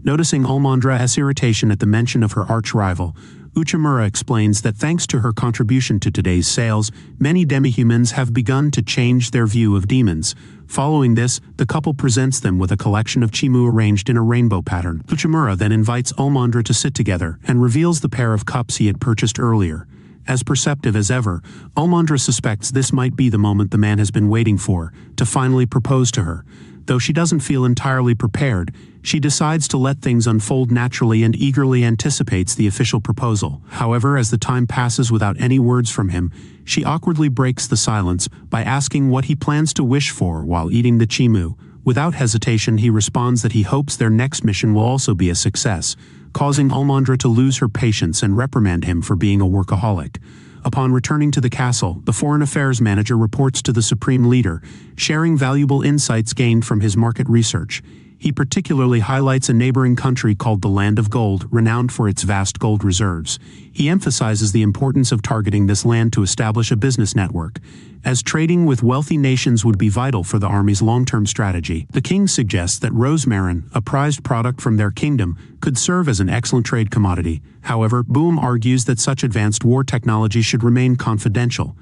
Noticing Omandra's irritation at the mention of her arch-rival, Uchimura explains that thanks to her contribution to today's sales, many demihumans have begun to change their view of demons. Following this, the couple presents them with a collection of chimu arranged in a rainbow pattern. Uchimura then invites Omandra to sit together and reveals the pair of cups he had purchased earlier. As perceptive as ever, Omandra suspects this might be the moment the man has been waiting for, to finally propose to her. Though she doesn't feel entirely prepared, she decides to let things unfold naturally and eagerly anticipates the official proposal. However, as the time passes without any words from him, she awkwardly breaks the silence by asking what he plans to wish for while eating the chimu. Without hesitation, he responds that he hopes their next mission will also be a success, causing Omandra to lose her patience and reprimand him for being a workaholic. Upon returning to the castle, the Foreign Affairs Manager reports to the Supreme Leader, sharing valuable insights gained from his market research. He particularly highlights a neighboring country called the Land of Gold, renowned for its vast gold reserves. He emphasizes the importance of targeting this land to establish a business network, as trading with wealthy nations would be vital for the army's long-term strategy. The king suggests that rosemary, a prized product from their kingdom, could serve as an excellent trade commodity. However, Boom argues that such advanced war technology should remain confidential.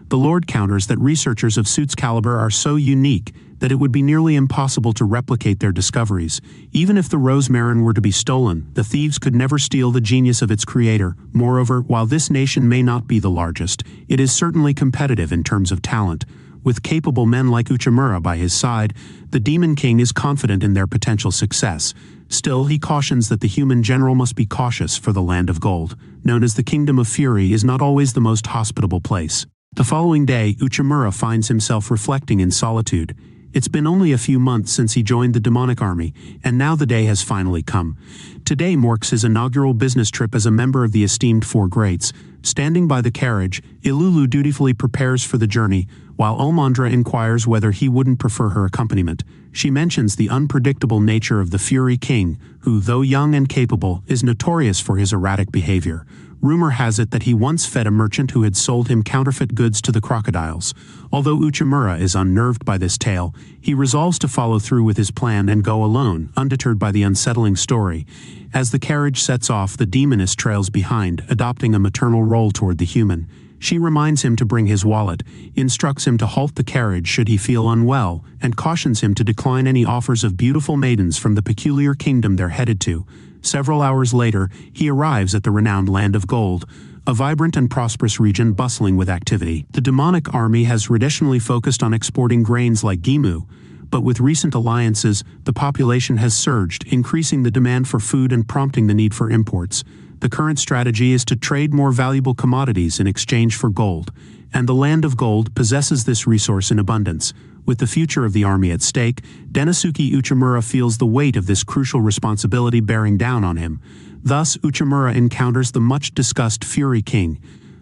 The Lord counters that researchers of Suit's caliber are so unique that it would be nearly impossible to replicate their discoveries. Even if the rosemary were to be stolen, the thieves could never steal the genius of its creator. Moreover, while this nation may not be the largest, it is certainly competitive in terms of talent. With capable men like Uchimura by his side, the Demon King is confident in their potential success. Still, he cautions that the human general must be cautious, for the Land of Gold, known as the Kingdom of Fury, is not always the most hospitable place. The following day, Uchimura finds himself reflecting in solitude. It's been only a few months since he joined the demonic army, and now the day has finally come. Today marks his inaugural business trip as a member of the esteemed Four Greats, Standing by the carriage, Ilulu dutifully prepares for the journey, while Olmandra inquires whether he wouldn't prefer her accompaniment. She mentions the unpredictable nature of the Fury King, who, though young and capable, is notorious for his erratic behavior. Rumor has it that he once fed a merchant who had sold him counterfeit goods to the crocodiles. Although Uchimura is unnerved by this tale, he resolves to follow through with his plan and go alone, undeterred by the unsettling story. As the carriage sets off, the demoness trails behind, adopting a maternal role toward the human. She reminds him to bring his wallet, instructs him to halt the carriage should he feel unwell, and cautions him to decline any offers of beautiful maidens from the peculiar kingdom they're headed to. Several hours later, he arrives at the renowned Land of Gold, a vibrant and prosperous region bustling with activity. The demonic army has traditionally focused on exporting grains like gimu, but with recent alliances, the population has surged, increasing the demand for food and prompting the need for imports. The current strategy is to trade more valuable commodities in exchange for gold, and the Land of Gold possesses this resource in abundance. With the future of the army at stake, Dennosuke Uchimura feels the weight of this crucial responsibility bearing down on him. Thus, Uchimura encounters the much-discussed Fury King,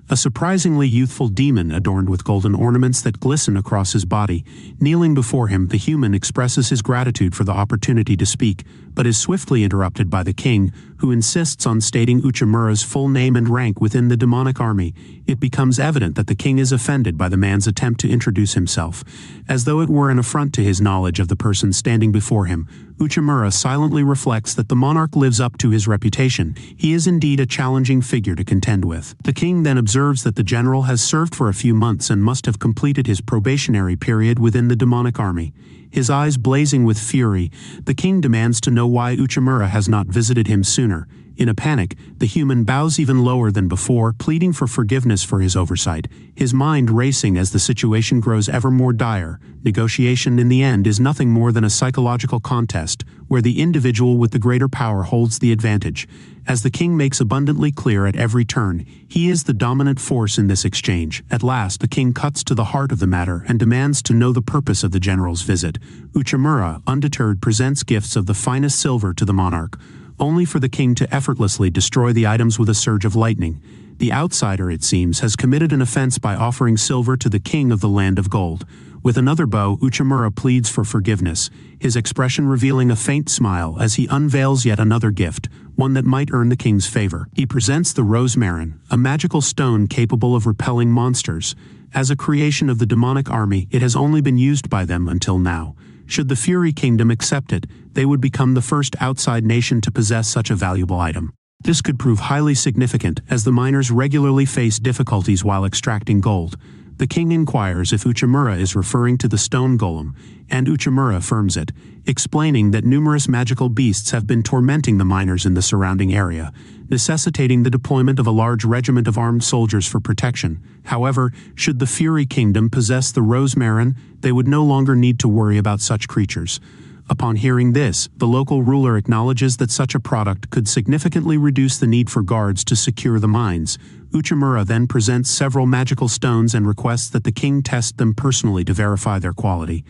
a surprisingly youthful demon adorned with golden ornaments that glisten across his body. Kneeling before him, the human expresses his gratitude for the opportunity to speak, but is swiftly interrupted by the king, who insists on stating Uchimura's full name and rank within the demonic army. It becomes evident that the king is offended by the man's attempt to introduce himself. As though it were an affront to his knowledge of the person standing before him, Uchimura silently reflects that the monarch lives up to his reputation. He is indeed a challenging figure to contend with. The king then observes that the general has served for a few months and must have completed his probationary period within the demonic army. His eyes blazing with fury, the king demands to know why Uchimura has not visited him sooner. In a panic, the human bows even lower than before, pleading for forgiveness for his oversight, his mind racing as the situation grows ever more dire. Negotiation in the end is nothing more than a psychological contest, where the individual with the greater power holds the advantage. As the king makes abundantly clear at every turn, he is the dominant force in this exchange. At last, the king cuts to the heart of the matter and demands to know the purpose of the general's visit. Uchimura, undeterred, presents gifts of the finest silver to the monarch, only for the king to effortlessly destroy the items with a surge of lightning. The outsider, it seems, has committed an offense by offering silver to the king of the Land of Gold. With another bow, Uchimura pleads for forgiveness, his expression revealing a faint smile as he unveils yet another gift, one that might earn the king's favor. He presents the Rosemarin, a magical stone capable of repelling monsters. As a creation of the demonic army, it has only been used by them until now. Should the Fury Kingdom accept it, they would become the first outside nation to possess such a valuable item. This could prove highly significant, as the miners regularly face difficulties while extracting gold. The king inquires if Uchimura is referring to the stone golem, and Uchimura affirms it, explaining that numerous magical beasts have been tormenting the miners in the surrounding area, necessitating the deployment of a large regiment of armed soldiers for protection. However, should the Fury Kingdom possess the Rosemarin, they would no longer need to worry about such creatures. Upon hearing this, the local ruler acknowledges that such a product could significantly reduce the need for guards to secure the mines. Uchimura then presents several magical stones and requests that the king test them personally to verify their quality.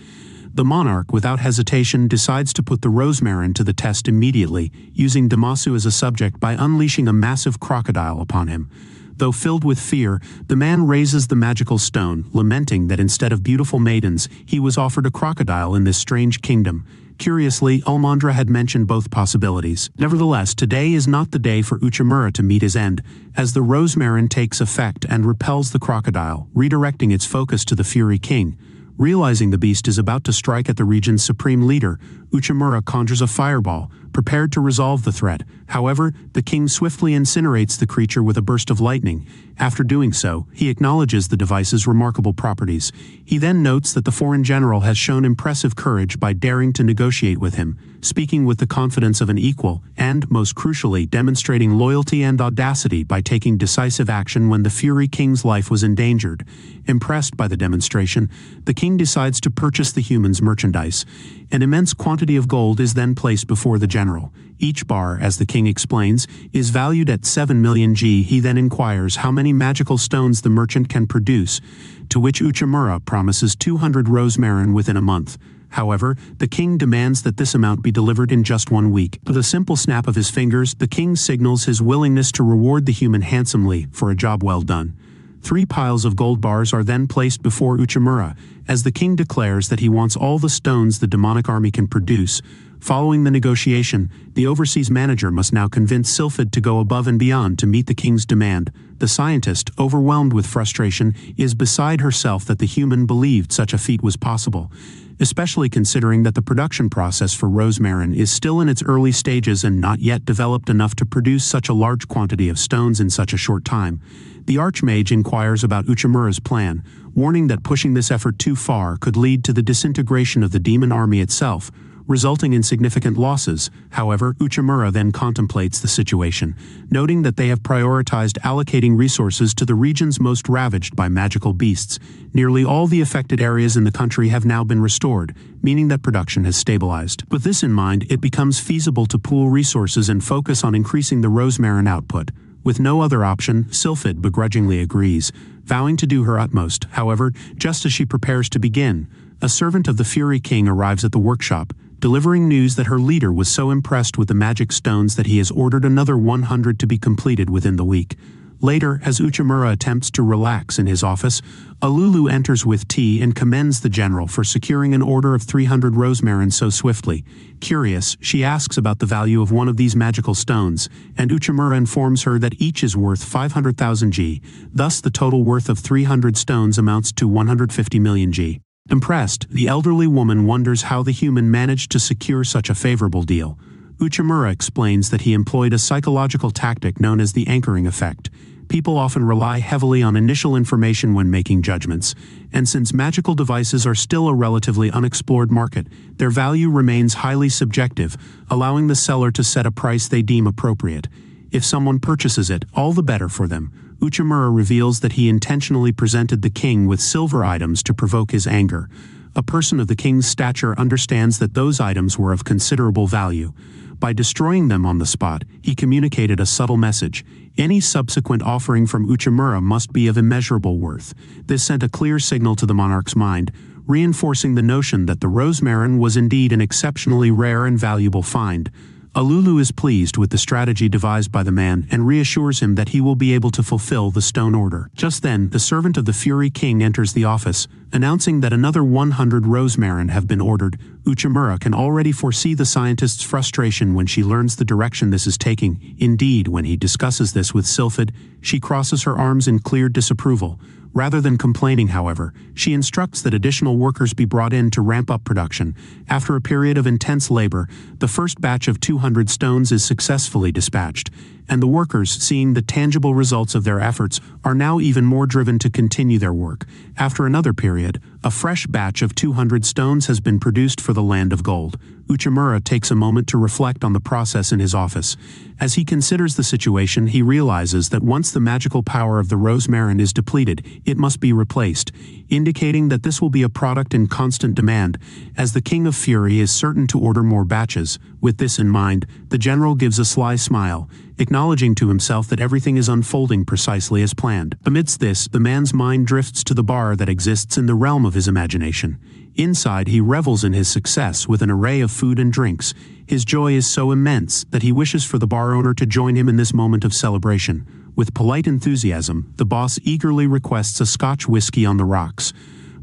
The monarch, without hesitation, decides to put the Rosemarin to the test immediately, using Damasu as a subject by unleashing a massive crocodile upon him. Though filled with fear, the man raises the magical stone, lamenting that instead of beautiful maidens, he was offered a crocodile in this strange kingdom. Curiously, Olmandra had mentioned both possibilities. Nevertheless, today is not the day for Uchimura to meet his end, as the Rosemarin takes effect and repels the crocodile, redirecting its focus to the Fury King. Realizing the beast is about to strike at the region's supreme leader, Uchimura conjures a fireball, prepared to resolve the threat. However, the king swiftly incinerates the creature with a burst of lightning. After doing so, he acknowledges the device's remarkable properties. He then notes that the foreign general has shown impressive courage by daring to negotiate with him, speaking with the confidence of an equal, and, most crucially, demonstrating loyalty and audacity by taking decisive action when the Fury King's life was endangered. Impressed by the demonstration, the king decides to purchase the human's merchandise. An immense quantity of gold is then placed before the general. Each bar, as the king explains, is valued at 7 million G. He then inquires how many magical stones the merchant can produce, to which Uchimura promises 200 Rosemarin within a month. However, the king demands that this amount be delivered in just 1 week. With a simple snap of his fingers, the king signals his willingness to reward the human handsomely for a job well done. 3 piles of gold bars are then placed before Uchimura, as the king declares that he wants all the stones the demonic army can produce. Following the negotiation, the overseas manager must now convince Sylphid to go above and beyond to meet the king's demand. The scientist, overwhelmed with frustration, is beside herself that the human believed such a feat was possible, especially considering that the production process for rosemary is still in its early stages and not yet developed enough to produce such a large quantity of stones in such a short time. The Archmage inquires about Uchimura's plan, warning that pushing this effort too far could lead to the disintegration of the demon army itself, resulting in significant losses. However, Uchimura then contemplates the situation, noting that they have prioritized allocating resources to the regions most ravaged by magical beasts. Nearly all the affected areas in the country have now been restored, meaning that production has stabilized. With this in mind, it becomes feasible to pool resources and focus on increasing the rosemary output. With no other option, Sylphid begrudgingly agrees, vowing to do her utmost. However, just as she prepares to begin, a servant of the Fury King arrives at the workshop, delivering news that her leader was so impressed with the magic stones that he has ordered another 100 to be completed within the week. Later, as Uchimura attempts to relax in his office, Alulu enters with tea and commends the general for securing an order of 300 rosemarins so swiftly. Curious, she asks about the value of one of these magical stones, and Uchimura informs her that each is worth 500,000 G, thus the total worth of 300 stones amounts to 150 million G. Impressed, the elderly woman wonders how the human managed to secure such a favorable deal. Uchimura explains that he employed a psychological tactic known as the anchoring effect. People often rely heavily on initial information when making judgments, and since magical devices are still a relatively unexplored market, their value remains highly subjective, allowing the seller to set a price they deem appropriate. If someone purchases it, all the better for them. Uchimura reveals that he intentionally presented the king with silver items to provoke his anger. A person of the king's stature understands that those items were of considerable value. By destroying them on the spot, he communicated a subtle message. Any subsequent offering from Uchimura must be of immeasurable worth. This sent a clear signal to the monarch's mind, reinforcing the notion that the rosemarin was indeed an exceptionally rare and valuable find. Alulu is pleased with the strategy devised by the man and reassures him that he will be able to fulfill the stone order. Just then, the servant of the Fury King enters the office, announcing that another 100 rosemarin have been ordered. Uchimura can already foresee the scientist's frustration when she learns the direction this is taking. Indeed, when he discusses this with Sylphid, she crosses her arms in clear disapproval. Rather than complaining, however, she instructs that additional workers be brought in to ramp up production. After a period of intense labor, the first batch of 200 stones is successfully dispatched, and the workers, seeing the tangible results of their efforts, are now even more driven to continue their work. After another period, a fresh batch of 200 stones has been produced for the Land of Gold. Uchimura takes a moment to reflect on the process in his office. As he considers the situation, he realizes that once the magical power of the rosemarin is depleted, it must be replaced, indicating that this will be a product in constant demand, as the King of Fury is certain to order more batches. With this in mind, the general gives a sly smile, acknowledging to himself that everything is unfolding precisely as planned. Amidst this, the man's mind drifts to the bar that exists in the realm of his imagination. Inside, he revels in his success with an array of food and drinks. His joy is so immense that he wishes for the bar owner to join him in this moment of celebration. With polite enthusiasm, the boss eagerly requests a Scotch whiskey on the rocks.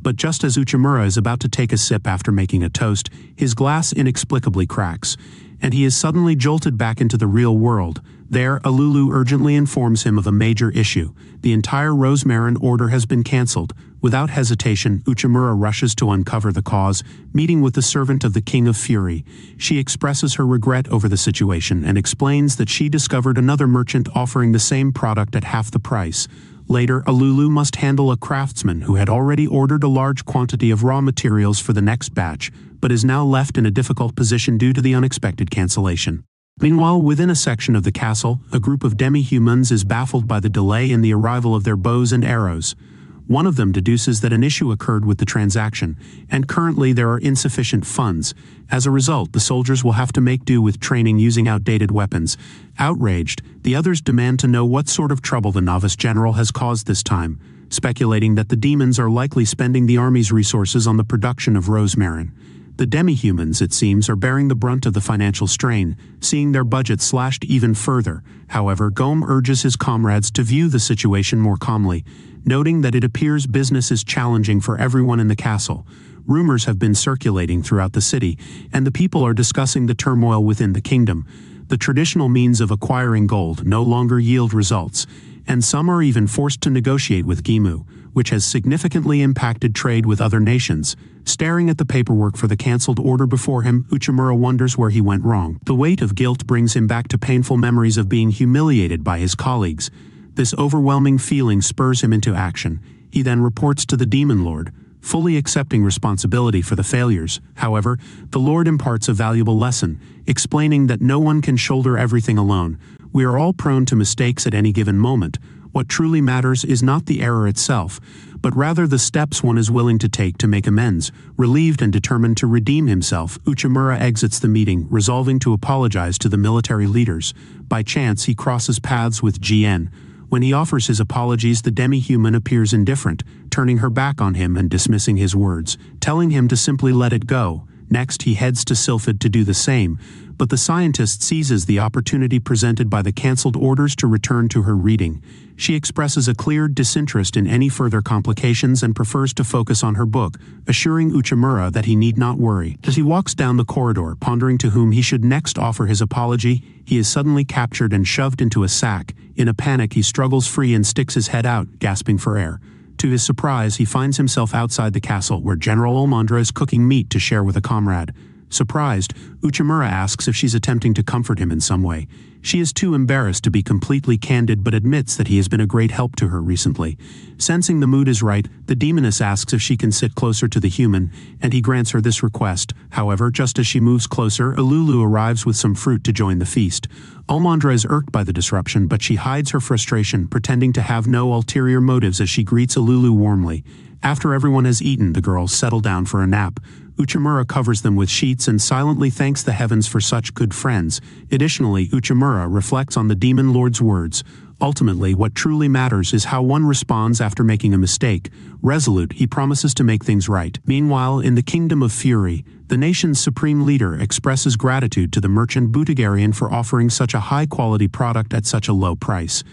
But just as Uchimura is about to take a sip after making a toast, his glass inexplicably cracks, and he is suddenly jolted back into the real world. There, Alulu urgently informs him of a major issue. The entire rosemarin order has been cancelled. Without hesitation, Uchimura rushes to uncover the cause, meeting with the servant of the King of Fury. She expresses her regret over the situation and explains that she discovered another merchant offering the same product at half the price. Later, Alulu must handle a craftsman who had already ordered a large quantity of raw materials for the next batch, but is now left in a difficult position due to the unexpected cancellation. Meanwhile, within a section of the castle, a group of demi-humans is baffled by the delay in the arrival of their bows and arrows. One of them deduces that an issue occurred with the transaction, and currently there are insufficient funds. As a result, the soldiers will have to make do with training using outdated weapons. Outraged, the others demand to know what sort of trouble the novice general has caused this time, speculating that the demons are likely spending the army's resources on the production of rosemarin. The demi-humans, it seems, are bearing the brunt of the financial strain, seeing their budget slashed even further. However, Gome urges his comrades to view the situation more calmly, noting that it appears business is challenging for everyone in the castle. Rumors have been circulating throughout the city, and the people are discussing the turmoil within the kingdom. The traditional means of acquiring gold no longer yield results, and some are even forced to negotiate with Gimu, which has significantly impacted trade with other nations. Staring at the paperwork for the cancelled order before him, Uchimura wonders where he went wrong. The weight of guilt brings him back to painful memories of being humiliated by his colleagues. This overwhelming feeling spurs him into action. He then reports to the Demon Lord, fully accepting responsibility for the failures. However, the Lord imparts a valuable lesson, explaining that no one can shoulder everything alone. We are all prone to mistakes at any given moment. What truly matters is not the error itself, but rather the steps one is willing to take to make amends. Relieved and determined to redeem himself, Uchimura exits the meeting, resolving to apologize to the military leaders. By chance, he crosses paths with Jien. When he offers his apologies, the demi-human appears indifferent, turning her back on him and dismissing his words, telling him to simply let it go. Next, he heads to Sylphid to do the same, but the scientist seizes the opportunity presented by the cancelled orders to return to her reading. She expresses a clear disinterest in any further complications and prefers to focus on her book, assuring Uchimura that he need not worry. As he walks down the corridor, pondering to whom he should next offer his apology, he is suddenly captured and shoved into a sack. In a panic, he struggles free and sticks his head out, gasping for air. To his surprise, he finds himself outside the castle, where General Olmandra is cooking meat to share with a comrade. Surprised, Uchimura asks if she's attempting to comfort him in some way. She is too embarrassed to be completely candid, but admits that he has been a great help to her recently. Sensing the mood is right, the demoness asks if she can sit closer to the human, and he grants her this request. However, just as she moves closer, Ululu arrives with some fruit to join the feast. Olmandra is irked by the disruption, but she hides her frustration, pretending to have no ulterior motives as she greets Ululu warmly. After everyone has eaten, the girls settle down for a nap. Uchimura covers them with sheets and silently thanks the heavens for such good friends. Additionally, Uchimura reflects on the Demon Lord's words. Ultimately, what truly matters is how one responds after making a mistake. Resolute, he promises to make things right. Meanwhile, in the Kingdom of Fury, the nation's supreme leader expresses gratitude to the merchant Butagarian for offering such a high-quality product at such a low price.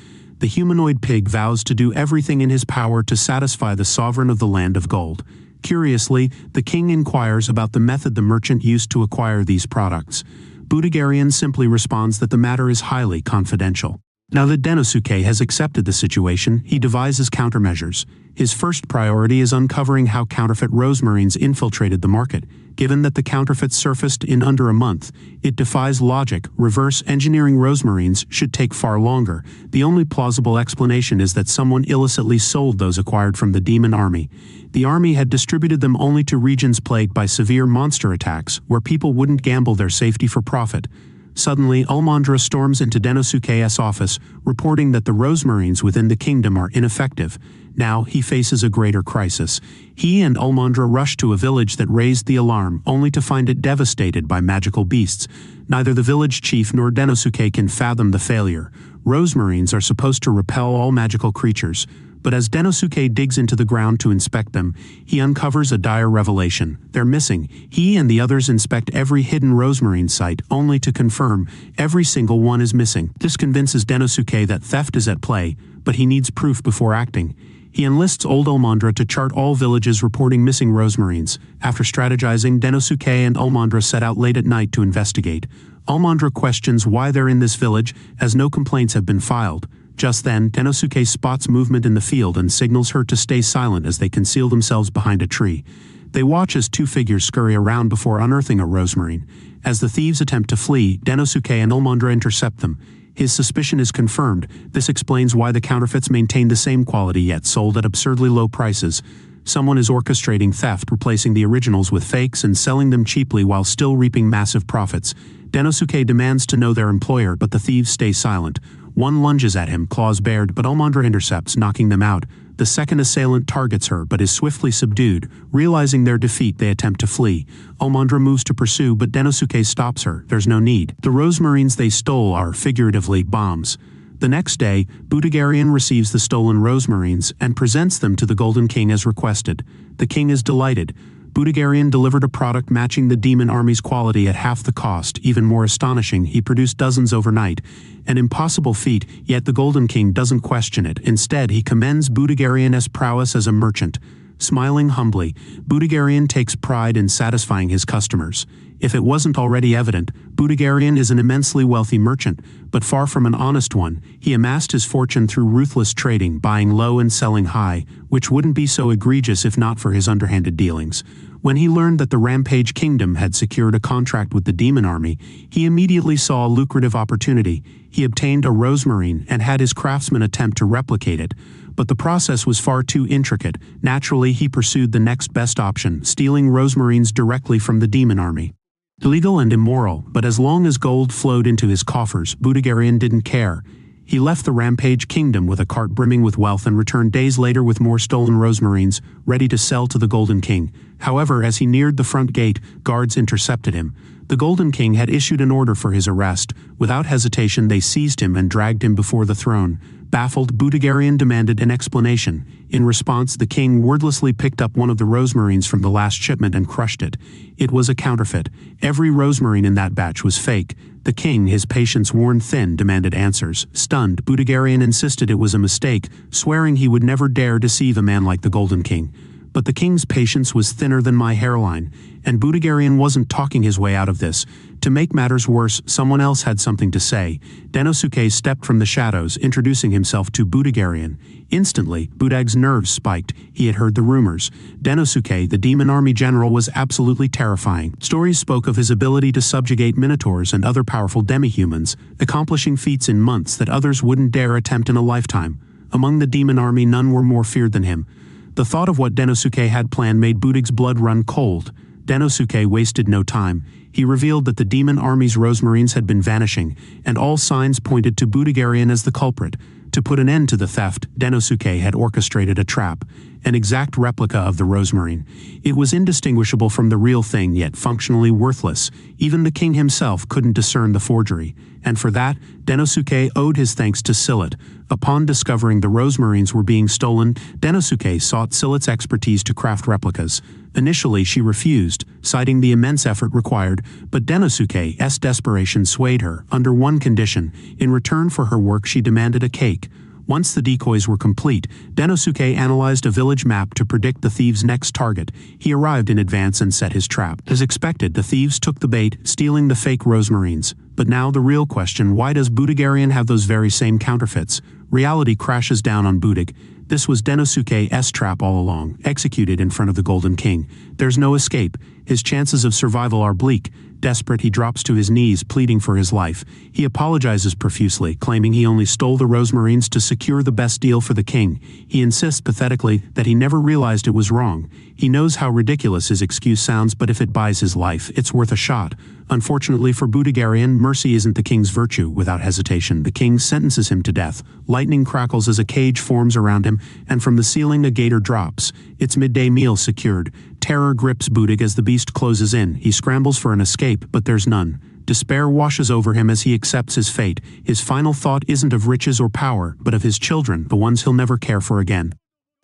The humanoid pig vows to do everything in his power to satisfy the sovereign of the Land of Gold. Curiously, the king inquires about the method the merchant used to acquire these products. Butagarian simply responds that the matter is highly confidential. Now that Denosuke has accepted the situation, he devises countermeasures. His first priority is uncovering how counterfeit rosmarines infiltrated the market. Given that the counterfeits surfaced in under a month, it defies logic. Reverse engineering rosmarines should take far longer. The only plausible explanation is that someone illicitly sold those acquired from the demon army. The army had distributed them only to regions plagued by severe monster attacks, where people wouldn't gamble their safety for profit. Suddenly, Olmandra storms into Denosuke's office, reporting that the rosmarines within the kingdom are ineffective. Now, he faces a greater crisis. He and Olmandra rush to a village that raised the alarm, only to find it devastated by magical beasts. Neither the village chief nor Denosuke can fathom the failure. Rosmarines are supposed to repel all magical creatures, but as Denosuke digs into the ground to inspect them, he uncovers a dire revelation. They're missing. He and the others inspect every hidden rosmarine site, only to confirm every single one is missing. This convinces Denosuke that theft is at play, but he needs proof before acting. He enlists old Olmandra to chart all villages reporting missing rosmarines. After strategizing, Denosuke and Olmandra set out late at night to investigate. Olmandra questions why they're in this village, as no complaints have been filed. Just then, Denosuke spots movement in the field and signals her to stay silent as they conceal themselves behind a tree. They watch as two figures scurry around before unearthing a rosmarine. As the thieves attempt to flee, Denosuke and Olmandra intercept them. His suspicion is confirmed. This explains why the counterfeits maintain the same quality yet sold at absurdly low prices. Someone is orchestrating theft, replacing the originals with fakes and selling them cheaply while still reaping massive profits. Denosuke demands to know their employer, but the thieves stay silent. One lunges at him, claws bared, but Olmandra intercepts, knocking them out. The second assailant targets her, but is swiftly subdued. Realizing their defeat, they attempt to flee. Olmandra moves to pursue, but Denosuke stops her. There's no need. The rosmarines they stole are, figuratively, bombs. The next day, Butagarian receives the stolen rosmarines and presents them to the Golden King as requested. The king is delighted. Budagarian delivered a product matching the demon army's quality at half the cost. Even more astonishing, he produced dozens overnight. An impossible feat, yet the Golden King doesn't question it. Instead, he commends Budagarian's prowess as a merchant. Smiling humbly, Budagarian takes pride in satisfying his customers. If it wasn't already evident, Budagarian is an immensely wealthy merchant, but far from an honest one. He amassed his fortune through ruthless trading, buying low and selling high, which wouldn't be so egregious if not for his underhanded dealings. When he learned that the Rampage Kingdom had secured a contract with the demon army, he immediately saw a lucrative opportunity. He obtained a rosmarine and had his craftsmen attempt to replicate it. But the process was far too intricate. Naturally, he pursued the next best option, stealing rosmarines directly from the demon army. Illegal and immoral, but as long as gold flowed into his coffers, Budagarian didn't care. He left the Rampage Kingdom with a cart brimming with wealth and returned days later with more stolen rosmarines, ready to sell to the Golden King. However, as he neared the front gate, guards intercepted him. The Golden King had issued an order for his arrest. Without hesitation, they seized him and dragged him before the throne. Baffled, Budagarian demanded an explanation. In response, the king wordlessly picked up one of the rosmarines from the last shipment and crushed it. It was a counterfeit. Every rosmarine in that batch was fake. The king, his patience worn thin, demanded answers. Stunned, Budagarian insisted it was a mistake, swearing he would never dare deceive a man like the Golden King. But the king's patience was thinner than my hairline, and Budagarian wasn't talking his way out of this. To make matters worse, someone else had something to say. Denosuke stepped from the shadows, introducing himself to Budagarian. Instantly, Budag's nerves spiked. He had heard the rumors. Denosuke, the demon army general, was absolutely terrifying. Stories spoke of his ability to subjugate minotaurs and other powerful demihumans, accomplishing feats in months that others wouldn't dare attempt in a lifetime. Among the demon army, none were more feared than him. The thought of what Denosuke had planned made Budag's blood run cold. Denosuke wasted no time. He revealed that the demon army's rosmarines had been vanishing, and all signs pointed to Budagarian as the culprit. To put an end to the theft, Denosuke had orchestrated a trap, an exact replica of the rosmarine. It was indistinguishable from the real thing, yet functionally worthless. Even the king himself couldn't discern the forgery, and for that, Denosuke owed his thanks to Sillet. Upon discovering the rosmarines were being stolen, Denosuke sought Sillet's expertise to craft replicas. Initially, she refused, citing the immense effort required, but Denosuke's desperation swayed her, under one condition. In return for her work, she demanded a cake. Once the decoys were complete, Denosuke analyzed a village map to predict the thieves' next target. He arrived in advance and set his trap. As expected, the thieves took the bait, stealing the fake rosmarines. But now the real question: why does Budagarian have those very same counterfeits? Reality crashes down on Budag. This was Denosuke's trap all along, executed in front of the Golden King. There's no escape. His chances of survival are bleak. Desperate, he drops to his knees, pleading for his life. He apologizes profusely, claiming he only stole the rosmarines to secure the best deal for the king. He insists pathetically that he never realized it was wrong. He knows how ridiculous his excuse sounds, but if it buys his life, it's worth a shot. Unfortunately for Budagarian, mercy isn't the king's virtue. Without hesitation, the king sentences him to death. Lightning crackles as a cage forms around him, and from the ceiling a gator drops. Its midday meal secured. Terror grips Budag as the beast closes in. He scrambles for an escape, but there's none. Despair washes over him as he accepts his fate. His final thought isn't of riches or power, but of his children, the ones he'll never care for again.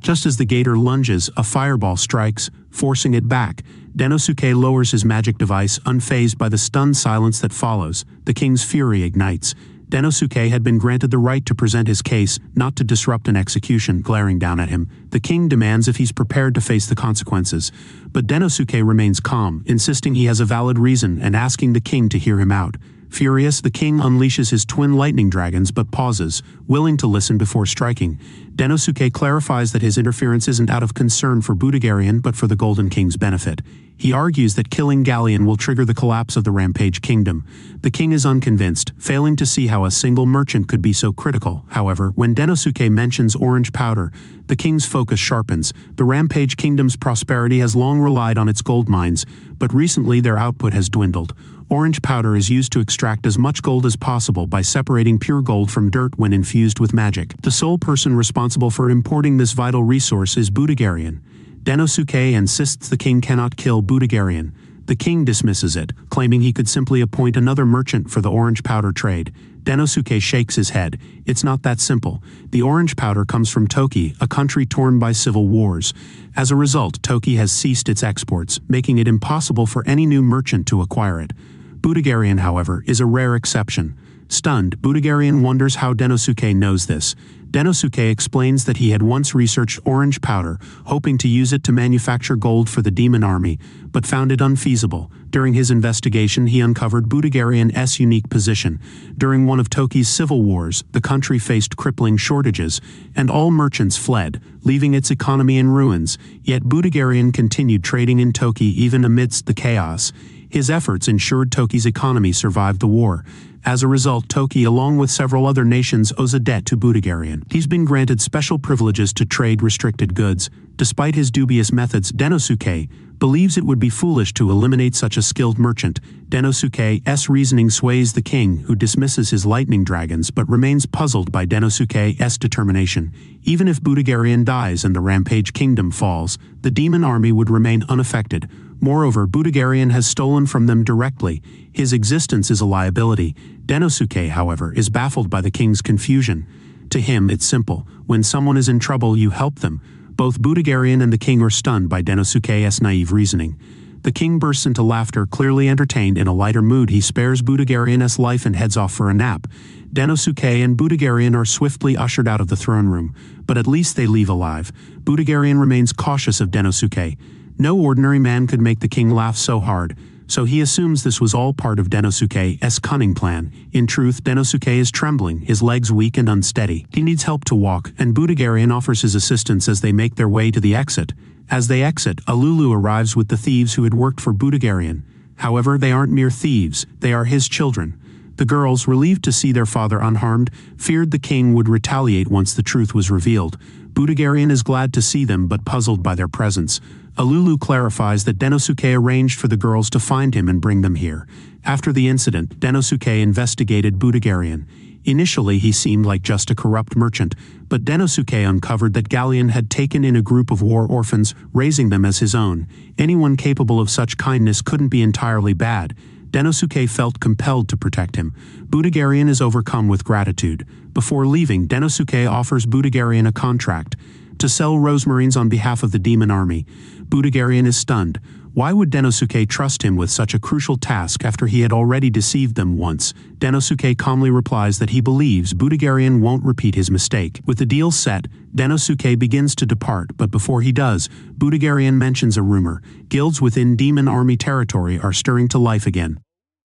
Just as the gator lunges, a fireball strikes, forcing it back. Denosuke lowers his magic device, unfazed by the stunned silence that follows. The king's fury ignites. Denosuke had been granted the right to present his case, not to disrupt an execution. Glaring down at him, the king demands if he's prepared to face the consequences. But Denosuke remains calm, insisting he has a valid reason and asking the king to hear him out. Furious, the king unleashes his twin lightning dragons but pauses, willing to listen before striking. Denosuke clarifies that his interference isn't out of concern for Budagarian but for the Golden King's benefit. He argues that killing Galleon will trigger the collapse of the Rampage Kingdom. The king is unconvinced, failing to see how a single merchant could be so critical. However, when Denosuke mentions orange powder, the king's focus sharpens. The Rampage Kingdom's prosperity has long relied on its gold mines, but recently their output has dwindled. Orange powder is used to extract as much gold as possible by separating pure gold from dirt when infused with magic. The sole person responsible for importing this vital resource is Budagarian. Denosuke insists the king cannot kill Budagarian. The king dismisses it, claiming he could simply appoint another merchant for the orange powder trade. Denosuke shakes his head. It's not that simple. The orange powder comes from Toki, a country torn by civil wars. As a result, Toki has ceased its exports, making it impossible for any new merchant to acquire it. Budagarian, however, is a rare exception. Stunned, Budagarian wonders how Denosuke knows this. Denosuke explains that he had once researched orange powder, hoping to use it to manufacture gold for the demon army, but found it unfeasible. During his investigation, he uncovered Budagarian's unique position. During one of Toki's civil wars, the country faced crippling shortages, and all merchants fled, leaving its economy in ruins. Yet Budagarian continued trading in Toki even amidst the chaos. His efforts ensured Toki's economy survived the war. As a result, Toki, along with several other nations, owes a debt to Budagarian. He's been granted special privileges to trade restricted goods. Despite his dubious methods, Denosuke believes it would be foolish to eliminate such a skilled merchant. Denosuke's reasoning sways the king, who dismisses his lightning dragons but remains puzzled by Denosuke's determination. Even if Budagarian dies and the Rampage Kingdom falls, the demon army would remain unaffected. Moreover, Budagarian has stolen from them directly. His existence is a liability. Denosuke, however, is baffled by the king's confusion. To him, it's simple. When someone is in trouble, you help them. Both Budagarian and the king are stunned by Denosuke's naive reasoning. The king bursts into laughter, clearly entertained. In a lighter mood, he spares Budagarian's life and heads off for a nap. Denosuke and Budagarian are swiftly ushered out of the throne room, but at least they leave alive. Budagarian remains cautious of Denosuke. No ordinary man could make the king laugh so hard, so he assumes this was all part of Denosuke's cunning plan. In truth, Denosuke is trembling, his legs weak and unsteady. He needs help to walk, and Budagarian offers his assistance as they make their way to the exit. As they exit, Alulu arrives with the thieves who had worked for Budagarian. However, they aren't mere thieves, they are his children. The girls, relieved to see their father unharmed, feared the king would retaliate once the truth was revealed. Budagarian is glad to see them but puzzled by their presence. Alulu clarifies that Denosuke arranged for the girls to find him and bring them here. After the incident, Denosuke investigated Budagarian. Initially, he seemed like just a corrupt merchant, but Denosuke uncovered that Galleon had taken in a group of war orphans, raising them as his own. Anyone capable of such kindness couldn't be entirely bad. Denosuke felt compelled to protect him. Budagarian is overcome with gratitude. Before leaving, Denosuke offers Budagarian a contract to sell rosmarines on behalf of the demon army. Budagarian is stunned. Why would Denosuke trust him with such a crucial task after he had already deceived them once? Denosuke calmly replies that he believes Budagarian won't repeat his mistake. With the deal set, Denosuke begins to depart, but before he does, Budagarian mentions a rumor. Guilds within demon army territory are stirring to life again.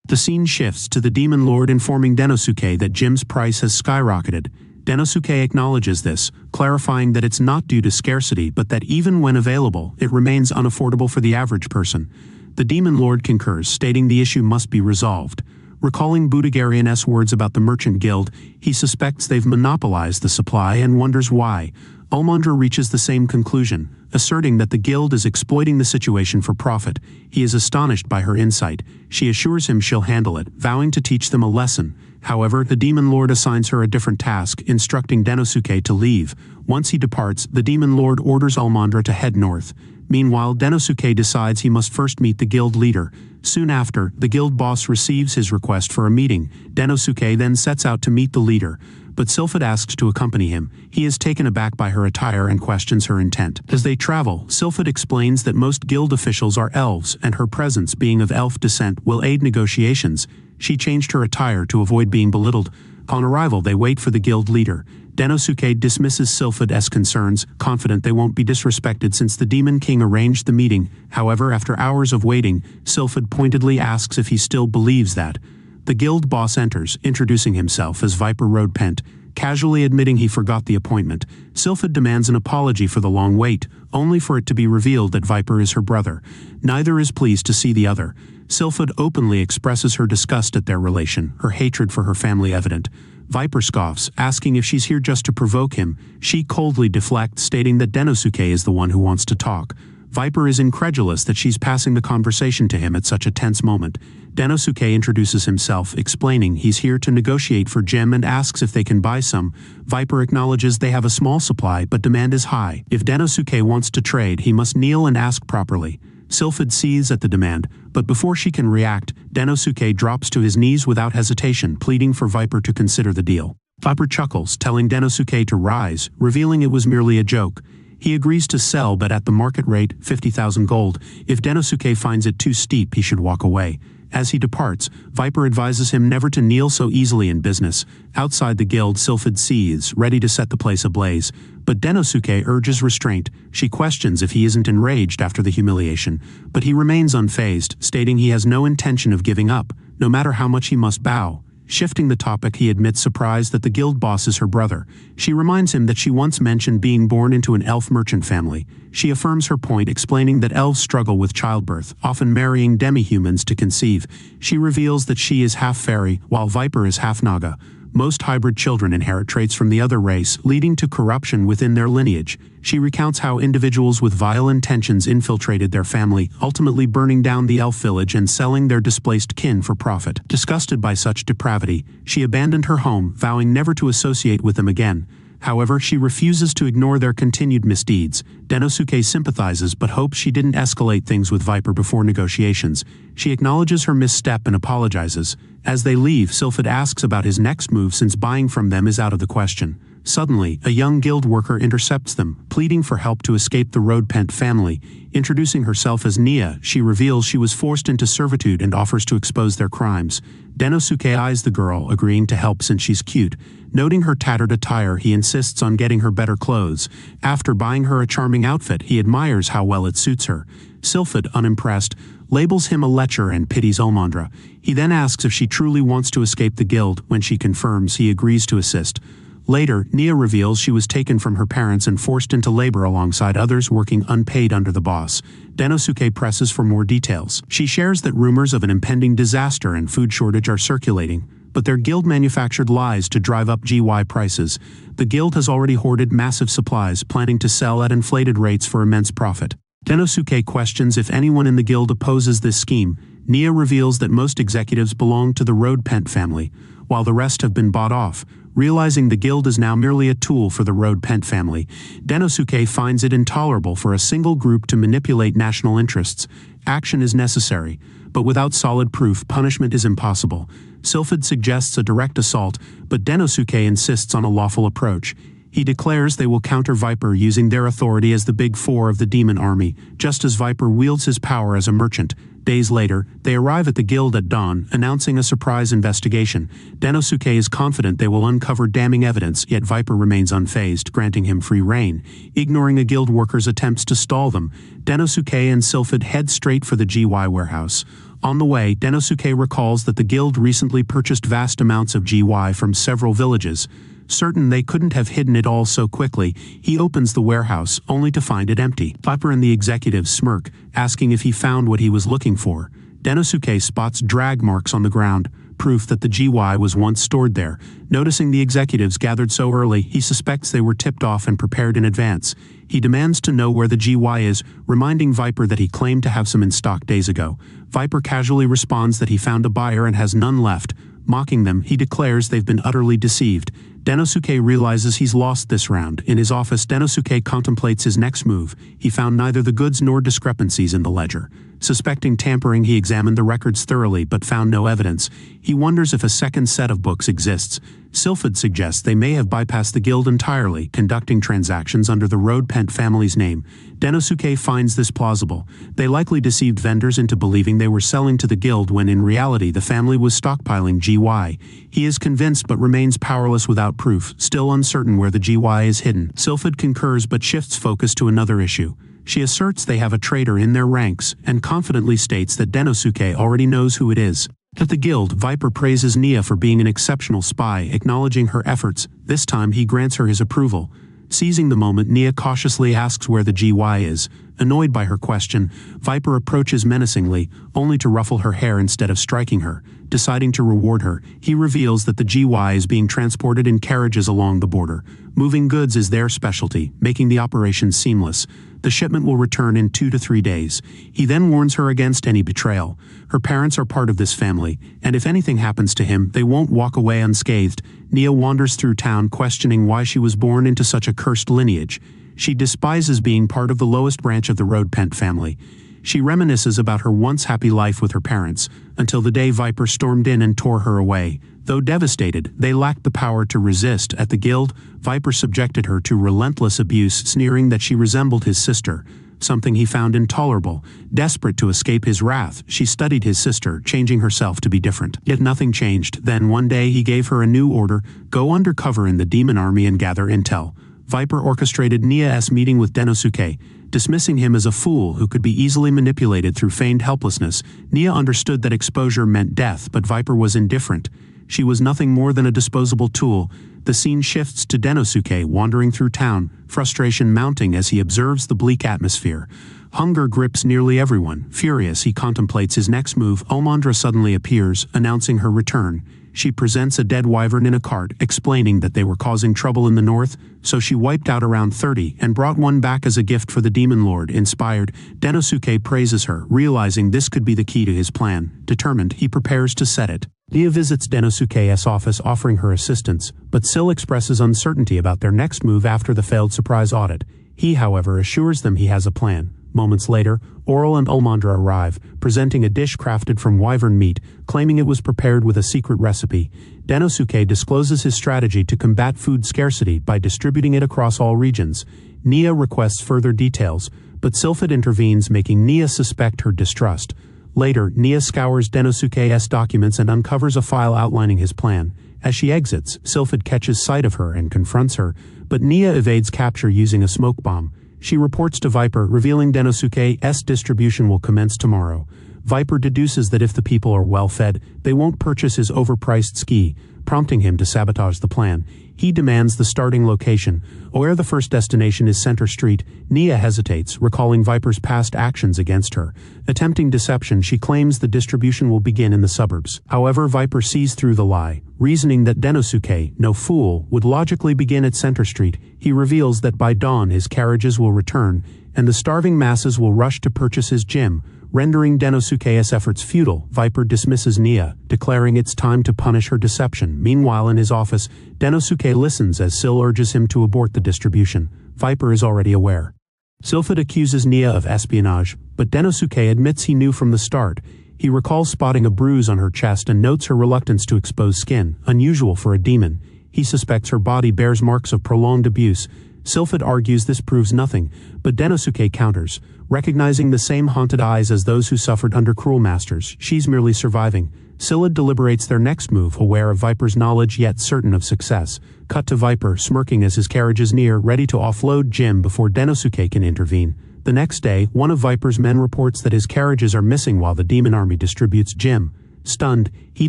The scene shifts to the demon lord informing Denosuke that Jim's price has skyrocketed. Denosuke acknowledges this, clarifying that it's not due to scarcity but that even when available, it remains unaffordable for the average person. The demon lord concurs, stating the issue must be resolved. Recalling Budagarian's words about the merchant guild, he suspects they've monopolized the supply and wonders why. Almondra reaches the same conclusion, asserting that the guild is exploiting the situation for profit. He is astonished by her insight. She assures him she'll handle it, vowing to teach them a lesson. However, the demon lord assigns her a different task, instructing Denosuke to leave. Once he departs, the demon lord orders Almondra to head north. Meanwhile, Denosuke decides he must first meet the guild leader. Soon after, the guild boss receives his request for a meeting. Denosuke then sets out to meet the leader, but Sylphid asks to accompany him. He is taken aback by her attire and questions her intent. As they travel, Sylphid explains that most guild officials are elves, and her presence, being of elf descent, will aid negotiations. She changed her attire to avoid being belittled. On arrival, they wait for the guild leader. Denosuke dismisses Sylphid's concerns, confident they won't be disrespected since the Demon King arranged the meeting. However, after hours of waiting, Sylphid pointedly asks if he still believes that. The guild boss enters, introducing himself as Viper Rodepent, casually admitting he forgot the appointment. Sylphid demands an apology for the long wait, only for it to be revealed that Viper is her brother. Neither is pleased to see the other. Sylphid openly expresses her disgust at their relation, her hatred for her family evident. Viper scoffs, asking if she's here just to provoke him. She coldly deflects, stating that Denosuke is the one who wants to talk. Viper is incredulous that she's passing the conversation to him at such a tense moment. Denosuke introduces himself, explaining he's here to negotiate for gem and asks if they can buy some. Viper acknowledges they have a small supply, but demand is high. If Denosuke wants to trade, he must kneel and ask properly. Sylphid seethes at the demand, but before she can react, Denosuke drops to his knees without hesitation, pleading for Viper to consider the deal. Viper chuckles, telling Denosuke to rise, revealing it was merely a joke. He agrees to sell, but at the market rate, 50,000 gold. If Denosuke finds it too steep, he should walk away. As he departs, Viper advises him never to kneel so easily in business. Outside the guild, Sylphid seethes, ready to set the place ablaze. But Denosuke urges restraint. She questions if he isn't enraged after the humiliation, but he remains unfazed, stating he has no intention of giving up, no matter how much he must bow. Shifting the topic, he admits surprise that the guild boss is her brother. She reminds him that she once mentioned being born into an elf merchant family. She affirms her point, explaining that elves struggle with childbirth, often marrying demi-humans to conceive. She reveals that she is half fairy, while Viper is half Naga. Most hybrid children inherit traits from the other race, leading to corruption within their lineage. She recounts how individuals with vile intentions infiltrated their family, ultimately burning down the elf village and selling their displaced kin for profit. Disgusted by such depravity, she abandoned her home, vowing never to associate with them again. However, she refuses to ignore their continued misdeeds. Denosuke sympathizes but hopes she didn't escalate things with Viper before negotiations. She acknowledges her misstep and apologizes. As they leave, Sylphid asks about his next move since buying from them is out of the question. Suddenly, a young guild worker intercepts them, pleading for help to escape the Rodepent family. Introducing herself as Nia, she reveals she was forced into servitude and offers to expose their crimes. Denosuke eyes the girl, agreeing to help since she's cute. Noting her tattered attire, he insists on getting her better clothes. After buying her a charming outfit, he admires how well it suits her. Sylphid, unimpressed, labels him a lecher and pities Omandra. He then asks if she truly wants to escape the guild. When she confirms, he agrees to assist. Later, Nia reveals she was taken from her parents and forced into labor alongside others working unpaid under the boss. Denosuke presses for more details. She shares that rumors of an impending disaster and food shortage are circulating, but their guild manufactured lies to drive up GY prices. The guild has already hoarded massive supplies, planning to sell at inflated rates for immense profit. Denosuke questions if anyone in the guild opposes this scheme. Nia reveals that most executives belong to the Rodepent family, while the rest have been bought off. Realizing the guild is now merely a tool for the Rodepent family, Denosuke finds it intolerable for a single group to manipulate national interests. Action is necessary, but without solid proof, punishment is impossible. Sylphid suggests a direct assault, but Denosuke insists on a lawful approach. He declares they will counter Viper using their authority as the Big Four of the demon army, just as Viper wields his power as a merchant. Days later, they arrive at the guild at dawn, announcing a surprise investigation. Denosuke is confident they will uncover damning evidence, yet Viper remains unfazed, granting him free rein. Ignoring a guild worker's attempts to stall them, Denosuke and Sylphid head straight for the GY warehouse. On the way, Denosuke recalls that the guild recently purchased vast amounts of GY from several villages. Certain they couldn't have hidden it all so quickly, he opens the warehouse, only to find it empty. Viper and the executives smirk, asking if he found what he was looking for. Denosuke spots drag marks on the ground, proof that the GY was once stored there. Noticing the executives gathered so early, he suspects they were tipped off and prepared in advance. He demands to know where the GY is, reminding Viper that he claimed to have some in stock days ago. Viper casually responds that he found a buyer and has none left. Mocking them, he declares they've been utterly deceived. Denosuke realizes he's lost this round. In his office, Denosuke contemplates his next move. He found neither the goods nor discrepancies in the ledger. Suspecting tampering, he examined the records thoroughly but found no evidence. He wonders if a second set of books exists. Sylphid suggests they may have bypassed the guild entirely, conducting transactions under the Rodepent family's name. Denosuke finds this plausible. They likely deceived vendors into believing they were selling to the guild when in reality the family was stockpiling GY. He is convinced but remains powerless without proof, still uncertain where the GY is hidden. Sylphid concurs but shifts focus to another issue. She asserts they have a traitor in their ranks, and confidently states that Denosuke already knows who it is. At the guild, Viper praises Nia for being an exceptional spy, acknowledging her efforts. This time he grants her his approval. Seizing the moment, Nia cautiously asks where the GY is. Annoyed by her question, Viper approaches menacingly, only to ruffle her hair instead of striking her. Deciding to reward her, he reveals that the GY is being transported in carriages along the border. Moving goods is their specialty, making the operation seamless. The shipment will return in 2 to 3 days. He then warns her against any betrayal. Her parents are part of this family, and if anything happens to him, they won't walk away unscathed. Nia wanders through town questioning why she was born into such a cursed lineage. She despises being part of the lowest branch of the Rodepent family. She reminisces about her once happy life with her parents, until the day Viper stormed in and tore her away. Though devastated, they lacked the power to resist. At the guild, Viper subjected her to relentless abuse, sneering that she resembled his sister, something he found intolerable. Desperate to escape his wrath, she studied his sister, changing herself to be different. Yet nothing changed. Then one day he gave her a new order: go undercover in the demon army and gather intel. Viper orchestrated Nia's meeting with Denosuke, dismissing him as a fool who could be easily manipulated through feigned helplessness. Nia understood that exposure meant death, but Viper was indifferent. She was nothing more than a disposable tool. The scene shifts to Denosuke wandering through town, frustration mounting as he observes the bleak atmosphere. Hunger grips nearly everyone. Furious, he contemplates his next move. Almandra suddenly appears, announcing her return. She presents a dead wyvern in a cart, explaining that they were causing trouble in the north, so she wiped out around 30 and brought one back as a gift for the demon lord. Inspired, Denosuke praises her, realizing this could be the key to his plan. Determined, he prepares to set it. Nia visits Denosuke's office, offering her assistance, but Syl expresses uncertainty about their next move after the failed surprise audit. He, however, assures them he has a plan. Moments later, Oral and Almandra arrive, presenting a dish crafted from wyvern meat, claiming it was prepared with a secret recipe. Denosuke discloses his strategy to combat food scarcity by distributing it across all regions. Nia requests further details, but Sylphid intervenes, making Nia suspect her distrust. Later, Nia scours Denosuke's documents and uncovers a file outlining his plan. As she exits, Sylphid catches sight of her and confronts her, but Nia evades capture using a smoke bomb. She reports to Viper, revealing Denosuke's distribution will commence tomorrow. Viper deduces that if the people are well-fed, they won't purchase his overpriced ski, prompting him to sabotage the plan. He demands the starting location, where the first destination is Center Street. Nia hesitates, recalling Viper's past actions against her. Attempting deception, she claims the distribution will begin in the suburbs. However, Viper sees through the lie, reasoning that Denosuke, no fool, would logically begin at Center Street. He reveals that by dawn his carriages will return, and the starving masses will rush to purchase his gym, rendering Denosuke's efforts futile. Viper dismisses Nia, declaring it's time to punish her deception. Meanwhile, in his office, Denosuke listens as Syl urges him to abort the distribution. Viper is already aware. Sylphid accuses Nia of espionage, but Denosuke admits he knew from the start. He recalls spotting a bruise on her chest and notes her reluctance to expose skin, unusual for a demon. He suspects her body bears marks of prolonged abuse. Sylphid argues this proves nothing, but Denosuke counters, recognizing the same haunted eyes as those who suffered under cruel masters. She's merely surviving. Sylphid deliberates their next move, aware of Viper's knowledge yet certain of success. Cut to Viper, smirking as his carriage is near, ready to offload Jim before Denosuke can intervene. The next day, one of Viper's men reports that his carriages are missing while the demon army distributes Jim. Stunned, he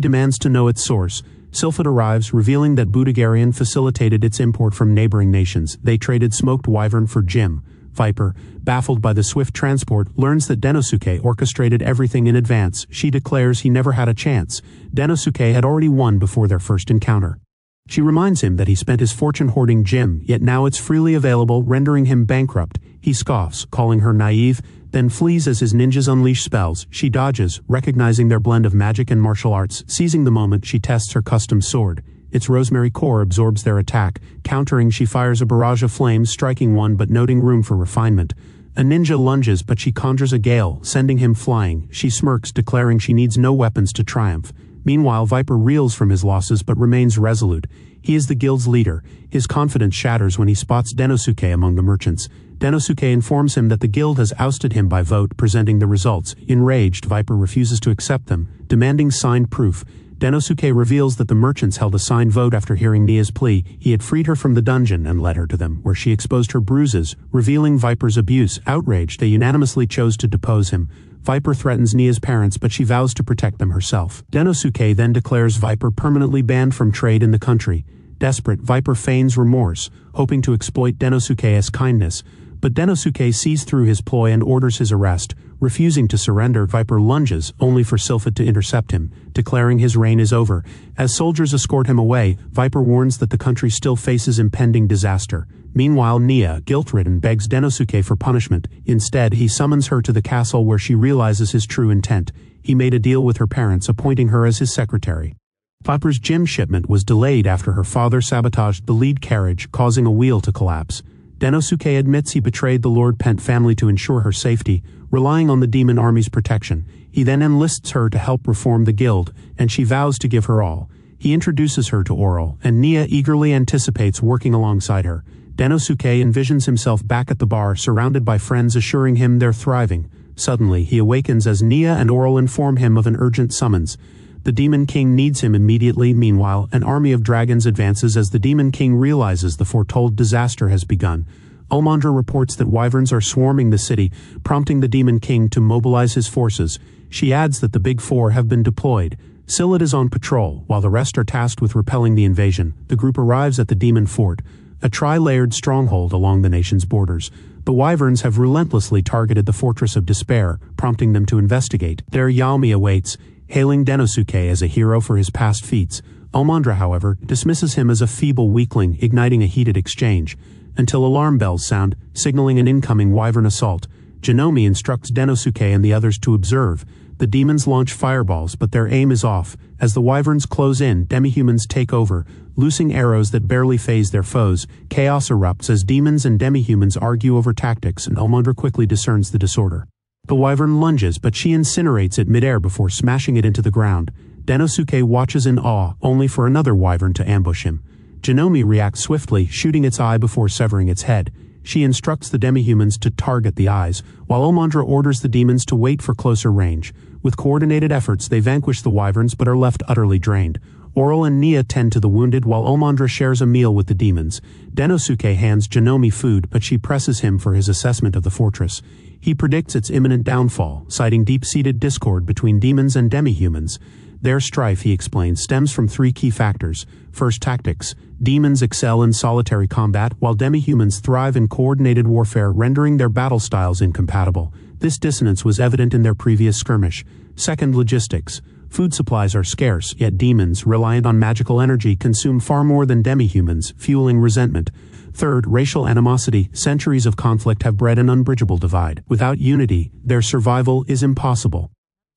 demands to know its source. Sylphid arrives, revealing that Budagarian facilitated its import from neighboring nations. They traded smoked wyvern for Jim. Viper, baffled by the swift transport, learns that Denosuke orchestrated everything in advance. She declares he never had a chance. Denosuke had already won before their first encounter. She reminds him that he spent his fortune hoarding Jim, yet now it's freely available, rendering him bankrupt. He scoffs, calling her naive, then flees as his ninjas unleash spells. She dodges, recognizing their blend of magic and martial arts. Seizing the moment, she tests her custom sword. Its rosemary core absorbs their attack. Countering, she fires a barrage of flames, striking one but noting room for refinement. A ninja lunges, but she conjures a gale, sending him flying. She smirks, declaring she needs no weapons to triumph. Meanwhile, Viper reels from his losses but remains resolute. He is the guild's leader. His confidence shatters when he spots Denosuke among the merchants. Denosuke informs him that the guild has ousted him by vote, presenting the results. Enraged, Viper refuses to accept them, demanding signed proof. Denosuke reveals that the merchants held a signed vote after hearing Nia's plea. He had freed her from the dungeon and led her to them, where she exposed her bruises, revealing Viper's abuse. Outraged, they unanimously chose to depose him. Viper threatens Nia's parents, but she vows to protect them herself. Denosuke then declares Viper permanently banned from trade in the country. Desperate, Viper feigns remorse, hoping to exploit Denosuke's kindness, but Denosuke sees through his ploy and orders his arrest. Refusing to surrender, Viper lunges, only for Sylphid to intercept him, declaring his reign is over. As soldiers escort him away, Viper warns that the country still faces impending disaster. Meanwhile, Nia, guilt-ridden, begs Denosuke for punishment. Instead, he summons her to the castle where she realizes his true intent. He made a deal with her parents, appointing her as his secretary. Viper's gym shipment was delayed after her father sabotaged the lead carriage, causing a wheel to collapse. Denosuke admits he betrayed the Lord Pent family to ensure her safety, relying on the demon army's protection. He then enlists her to help reform the guild, and she vows to give her all. He introduces her to Oral, and Nia eagerly anticipates working alongside her. Denosuke envisions himself back at the bar, surrounded by friends assuring him they're thriving. Suddenly, he awakens as Nia and Oral inform him of an urgent summons. The Demon King needs him immediately. Meanwhile, an army of dragons advances as the Demon King realizes the foretold disaster has begun. Ulmandra reports that wyverns are swarming the city, prompting the Demon King to mobilize his forces. She adds that the Big Four have been deployed. Scylla is on patrol, while the rest are tasked with repelling the invasion. The group arrives at the Demon Fort, a tri-layered stronghold along the nation's borders. The wyverns have relentlessly targeted the Fortress of Despair, prompting them to investigate. There Yaomi awaits, hailing Denosuke as a hero for his past feats. Ulmandra, however, dismisses him as a feeble weakling, igniting a heated exchange, until alarm bells sound, signaling an incoming wyvern assault. Janome instructs Denosuke and the others to observe. The demons launch fireballs, but their aim is off. As the wyverns close in, demihumans take over, loosing arrows that barely phase their foes. Chaos erupts as demons and demihumans argue over tactics, and Ulmandra quickly discerns the disorder. The wyvern lunges, but she incinerates it midair before smashing it into the ground. Denosuke watches in awe, only for another wyvern to ambush him. Janome reacts swiftly, shooting its eye before severing its head. She instructs the demihumans to target the eyes, while Ulmandra orders the demons to wait for closer range. With coordinated efforts, they vanquish the wyverns but are left utterly drained. Oral and Nia tend to the wounded while Ulmandra shares a meal with the demons. Denosuke hands Janome food, but she presses him for his assessment of the fortress. He predicts its imminent downfall, citing deep-seated discord between demons and demihumans. Their strife, he explains, stems from three key factors. First, tactics. Demons excel in solitary combat, while demihumans thrive in coordinated warfare, rendering their battle styles incompatible. This dissonance was evident in their previous skirmish. Second, logistics. Food supplies are scarce, yet demons, reliant on magical energy, consume far more than demihumans, fueling resentment. Third, racial animosity. Centuries of conflict have bred an unbridgeable divide. Without unity, their survival is impossible.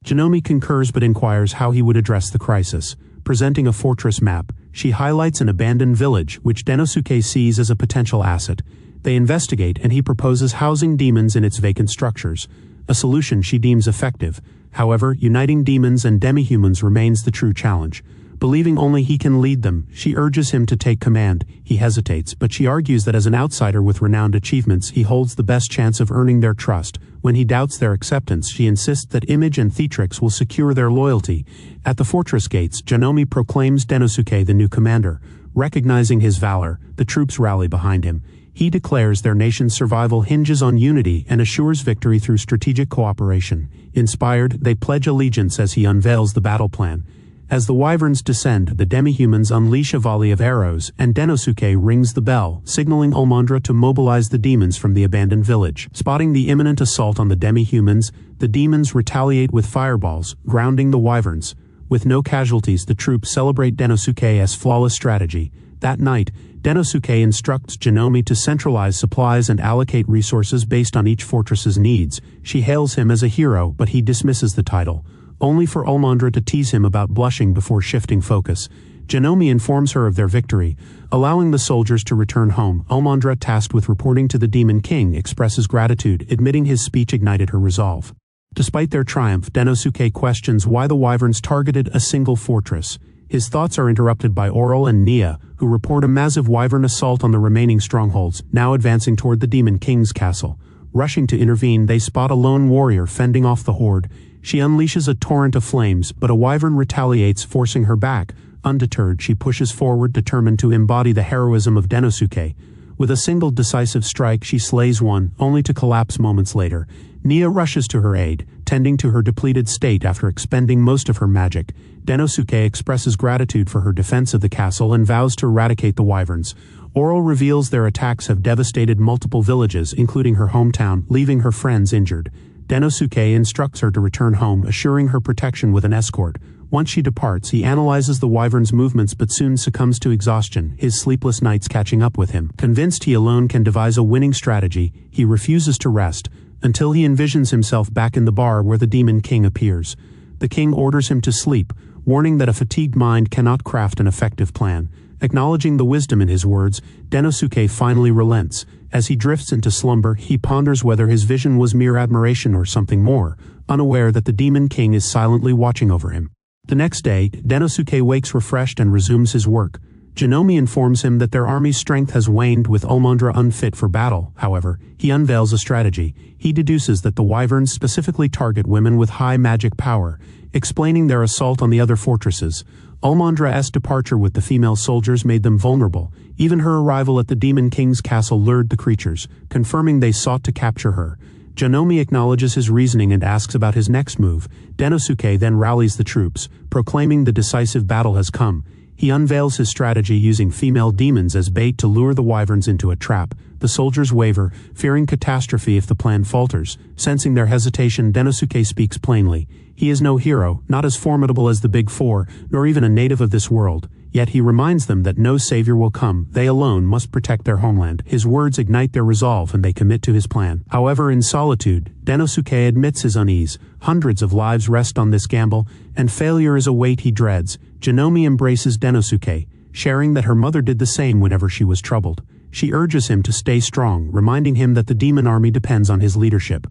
Janome concurs but inquires how he would address the crisis. Presenting a fortress map, she highlights an abandoned village, which Denosuke sees as a potential asset. They investigate, and he proposes housing demons in its vacant structures, a solution she deems effective. However, uniting demons and demihumans remains the true challenge. Believing only he can lead them, she urges him to take command. He hesitates, but she argues that as an outsider with renowned achievements, he holds the best chance of earning their trust. When he doubts their acceptance, she insists that Image and Theatrix will secure their loyalty. At the fortress gates, Janome proclaims Denosuke the new commander. Recognizing his valor, the troops rally behind him. He declares their nation's survival hinges on unity and assures victory through strategic cooperation. Inspired, they pledge allegiance as he unveils the battle plan. As the wyverns descend, the demihumans unleash a volley of arrows, and Denosuke rings the bell, signaling Ulmandra to mobilize the demons from the abandoned village. Spotting the imminent assault on the demihumans, the demons retaliate with fireballs, grounding the wyverns. With no casualties, the troops celebrate Denosuke as flawless strategy. That night, Denosuke instructs Janome to centralize supplies and allocate resources based on each fortress's needs. She hails him as a hero, but he dismisses the title, only for Ulmandra to tease him about blushing before shifting focus. Janome informs her of their victory, allowing the soldiers to return home. Ulmandra, tasked with reporting to the Demon King, expresses gratitude, admitting his speech ignited her resolve. Despite their triumph, Denosuke questions why the wyverns targeted a single fortress. His thoughts are interrupted by Oral and Nia, who report a massive wyvern assault on the remaining strongholds, now advancing toward the Demon King's castle. Rushing to intervene, they spot a lone warrior fending off the horde. She unleashes a torrent of flames, but a wyvern retaliates, forcing her back. Undeterred, she pushes forward, determined to embody the heroism of Denosuke. With a single decisive strike, she slays one, only to collapse moments later. Nia rushes to her aid, tending to her depleted state after expending most of her magic. Denosuke expresses gratitude for her defense of the castle and vows to eradicate the wyverns. Oral reveals their attacks have devastated multiple villages, including her hometown, leaving her friends injured. Denosuke instructs her to return home, assuring her protection with an escort. Once she departs, he analyzes the wyvern's movements but soon succumbs to exhaustion, his sleepless nights catching up with him. Convinced he alone can devise a winning strategy, he refuses to rest, until he envisions himself back in the bar where the Demon King appears. The king orders him to sleep, warning that a fatigued mind cannot craft an effective plan. Acknowledging the wisdom in his words, Denosuke finally relents. As he drifts into slumber, he ponders whether his vision was mere admiration or something more, unaware that the Demon King is silently watching over him. The next day, Denosuke wakes refreshed and resumes his work. Janome informs him that their army's strength has waned, with Ulmandra unfit for battle. However, he unveils a strategy. He deduces that the wyverns specifically target women with high magic power, explaining their assault on the other fortresses. Ulmandra's departure with the female soldiers made them vulnerable. Even her arrival at the Demon King's castle lured the creatures, confirming they sought to capture her. Janome acknowledges his reasoning and asks about his next move. Denosuke then rallies the troops, proclaiming the decisive battle has come. He unveils his strategy using female demons as bait to lure the wyverns into a trap. The soldiers waver, fearing catastrophe if the plan falters. Sensing their hesitation, Denosuke speaks plainly. He is no hero, not as formidable as the Big Four, nor even a native of this world. Yet he reminds them that no savior will come. They alone must protect their homeland. His words ignite their resolve and they commit to his plan. However, in solitude, Denosuke admits his unease. Hundreds of lives rest on this gamble, and failure is a weight he dreads. Janome embraces Denosuke, sharing that her mother did the same whenever she was troubled. She urges him to stay strong, reminding him that the demon army depends on his leadership.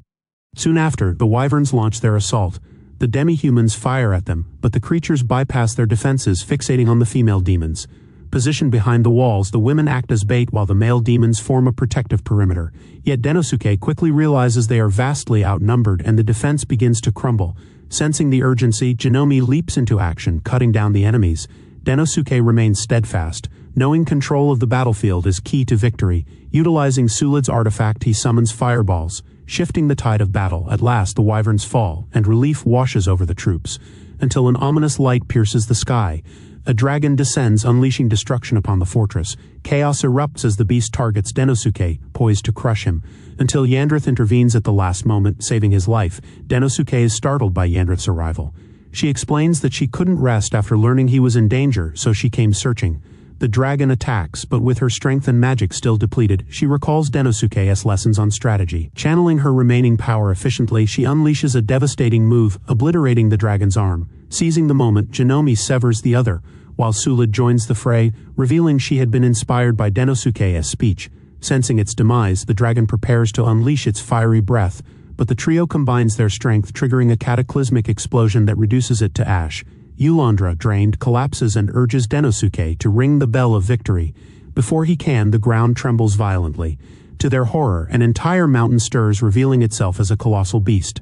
Soon after, the wyverns launch their assault. The demi-humans fire at them, but the creatures bypass their defenses, fixating on the female demons. Positioned behind the walls, the women act as bait while the male demons form a protective perimeter. Yet Denosuke quickly realizes they are vastly outnumbered and the defense begins to crumble. Sensing the urgency, Janome leaps into action, cutting down the enemies. Denosuke remains steadfast, knowing control of the battlefield is key to victory. Utilizing Sulid's artifact, he summons fireballs, shifting the tide of battle. At last the wyverns fall, and relief washes over the troops, until an ominous light pierces the sky. A dragon descends, unleashing destruction upon the fortress. Chaos erupts as the beast targets Denosuke, poised to crush him, until Yandrith intervenes at the last moment, saving his life. Denosuke is startled by Yandrith's arrival. She explains that she couldn't rest after learning he was in danger, so she came searching. The dragon attacks, but with her strength and magic still depleted, she recalls Denosuke's lessons on strategy. Channeling her remaining power efficiently, she unleashes a devastating move, obliterating the dragon's arm. Seizing the moment, Janome severs the other, while Sulid joins the fray, revealing she had been inspired by Denosuke's speech. Sensing its demise, the dragon prepares to unleash its fiery breath, but the trio combines their strength, triggering a cataclysmic explosion that reduces it to ash. Ulandra, drained, collapses and urges Denosuke to ring the bell of victory. Before he can, the ground trembles violently. To their horror, an entire mountain stirs, revealing itself as a colossal beast.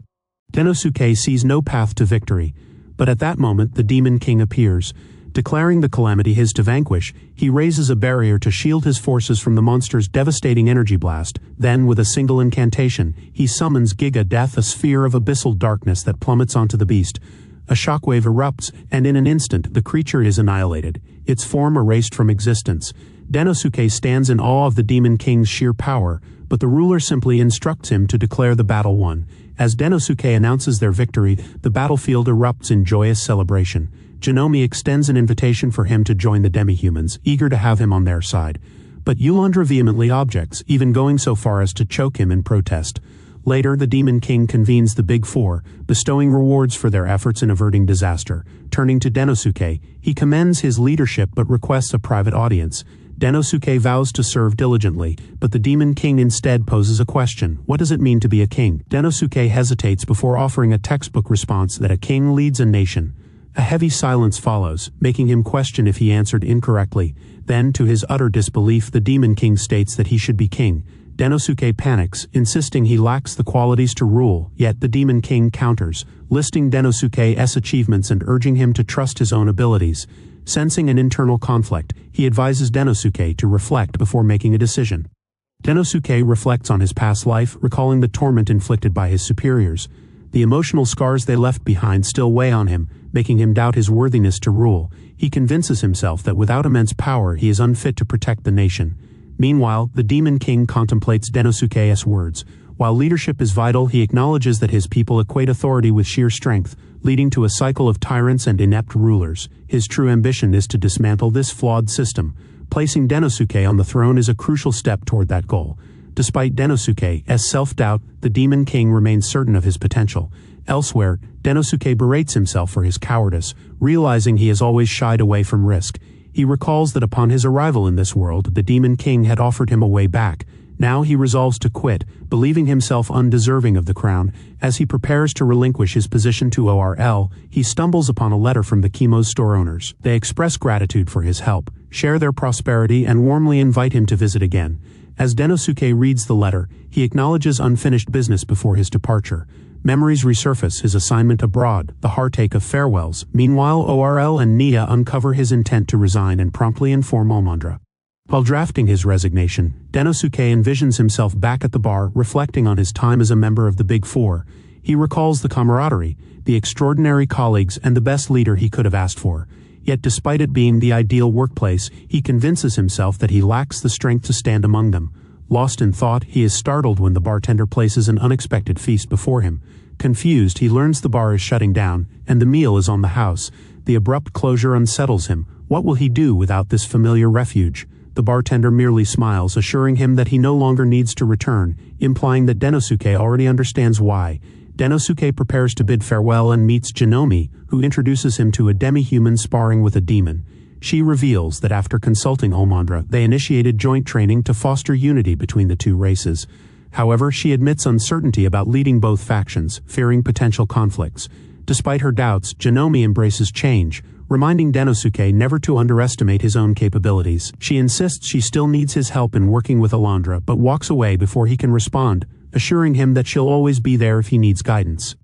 Denosuke sees no path to victory, but at that moment the Demon King appears. Declaring the calamity his to vanquish, he raises a barrier to shield his forces from the monster's devastating energy blast. Then, with a single incantation, he summons Giga Death, a sphere of abyssal darkness that plummets onto the beast. A shockwave erupts, and in an instant, the creature is annihilated, its form erased from existence. Denosuke stands in awe of the Demon King's sheer power, but the ruler simply instructs him to declare the battle won. As Denosuke announces their victory, the battlefield erupts in joyous celebration. Janome extends an invitation for him to join the demi-humans, eager to have him on their side. But Ulandra vehemently objects, even going so far as to choke him in protest. Later, the Demon King convenes the Big Four, bestowing rewards for their efforts in averting disaster. Turning to Denosuke, he commends his leadership but requests a private audience. Denosuke vows to serve diligently, but the Demon King instead poses a question. What does it mean to be a king? Denosuke hesitates before offering a textbook response that a king leads a nation. A heavy silence follows, making him question if he answered incorrectly. Then, to his utter disbelief, the Demon King states that he should be king. Denosuke panics, insisting he lacks the qualities to rule, yet the Demon King counters, listing Denosuke's achievements and urging him to trust his own abilities. Sensing an internal conflict, he advises Denosuke to reflect before making a decision. Denosuke reflects on his past life, recalling the torment inflicted by his superiors. The emotional scars they left behind still weigh on him, making him doubt his worthiness to rule. He convinces himself that without immense power he is unfit to protect the nation. Meanwhile, the Demon King contemplates Denosuke's words. While leadership is vital, he acknowledges that his people equate authority with sheer strength, leading to a cycle of tyrants and inept rulers. His true ambition is to dismantle this flawed system. Placing Denosuke on the throne is a crucial step toward that goal. Despite Denosuke's self-doubt, the Demon King remains certain of his potential. Elsewhere, Denosuke berates himself for his cowardice, realizing he has always shied away from risk. He recalls that upon his arrival in this world, the Demon King had offered him a way back. Now he resolves to quit, believing himself undeserving of the crown. As he prepares to relinquish his position to ORL, he stumbles upon a letter from the Chemo's store owners. They express gratitude for his help, share their prosperity, and warmly invite him to visit again. As Denosuke reads the letter, he acknowledges unfinished business before his departure. Memories resurface his assignment abroad, the heartache of farewells. Meanwhile, ORL and Nia uncover his intent to resign and promptly inform Omandra. While drafting his resignation, Denosuke envisions himself back at the bar, reflecting on his time as a member of the Big Four. He recalls the camaraderie, the extraordinary colleagues, and the best leader he could have asked for. Yet despite it being the ideal workplace, he convinces himself that he lacks the strength to stand among them. Lost in thought, he is startled when the bartender places an unexpected feast before him. Confused, he learns the bar is shutting down, and the meal is on the house. The abrupt closure unsettles him. What will he do without this familiar refuge? The bartender merely smiles, assuring him that he no longer needs to return, implying that Denosuke already understands why. Denosuke prepares to bid farewell and meets Janome, who introduces him to a demi-human sparring with a demon. She reveals that after consulting Omandra, they initiated joint training to foster unity between the two races. However, she admits uncertainty about leading both factions, fearing potential conflicts. Despite her doubts, Janome embraces change, reminding Denosuke never to underestimate his own capabilities. She insists she still needs his help in working with Alondra, but walks away before he can respond, assuring him that she'll always be there if he needs guidance.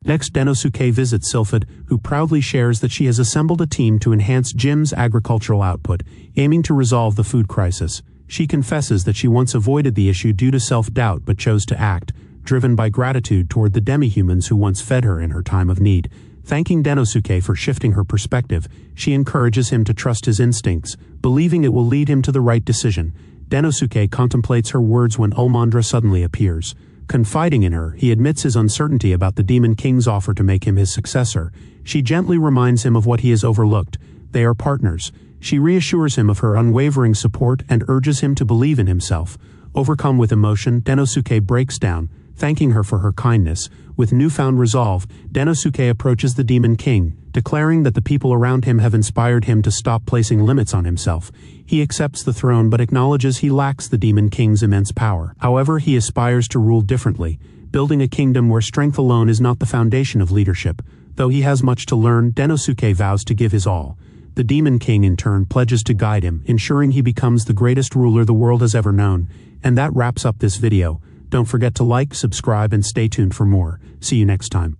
Next, Denosuke visits Sylphid, who proudly shares that she has assembled a team to enhance Jim's agricultural output, aiming to resolve the food crisis. She confesses that she once avoided the issue due to self-doubt but chose to act, driven by gratitude toward the demi-humans who once fed her in her time of need. Thanking Denosuke for shifting her perspective, she encourages him to trust his instincts, believing it will lead him to the right decision. Denosuke contemplates her words when Omandra suddenly appears. Confiding in her, he admits his uncertainty about the Demon King's offer to make him his successor. She gently reminds him of what he has overlooked. They are partners. She reassures him of her unwavering support and urges him to believe in himself. Overcome with emotion, Denosuke breaks down, thanking her for her kindness. With newfound resolve, Denosuke approaches the Demon King, declaring that the people around him have inspired him to stop placing limits on himself. He accepts the throne but acknowledges he lacks the Demon King's immense power. However, he aspires to rule differently, building a kingdom where strength alone is not the foundation of leadership. Though he has much to learn, Denosuke vows to give his all. The Demon King in turn pledges to guide him, ensuring he becomes the greatest ruler the world has ever known. And that wraps up this video. Don't forget to like, subscribe, and stay tuned for more. See you next time.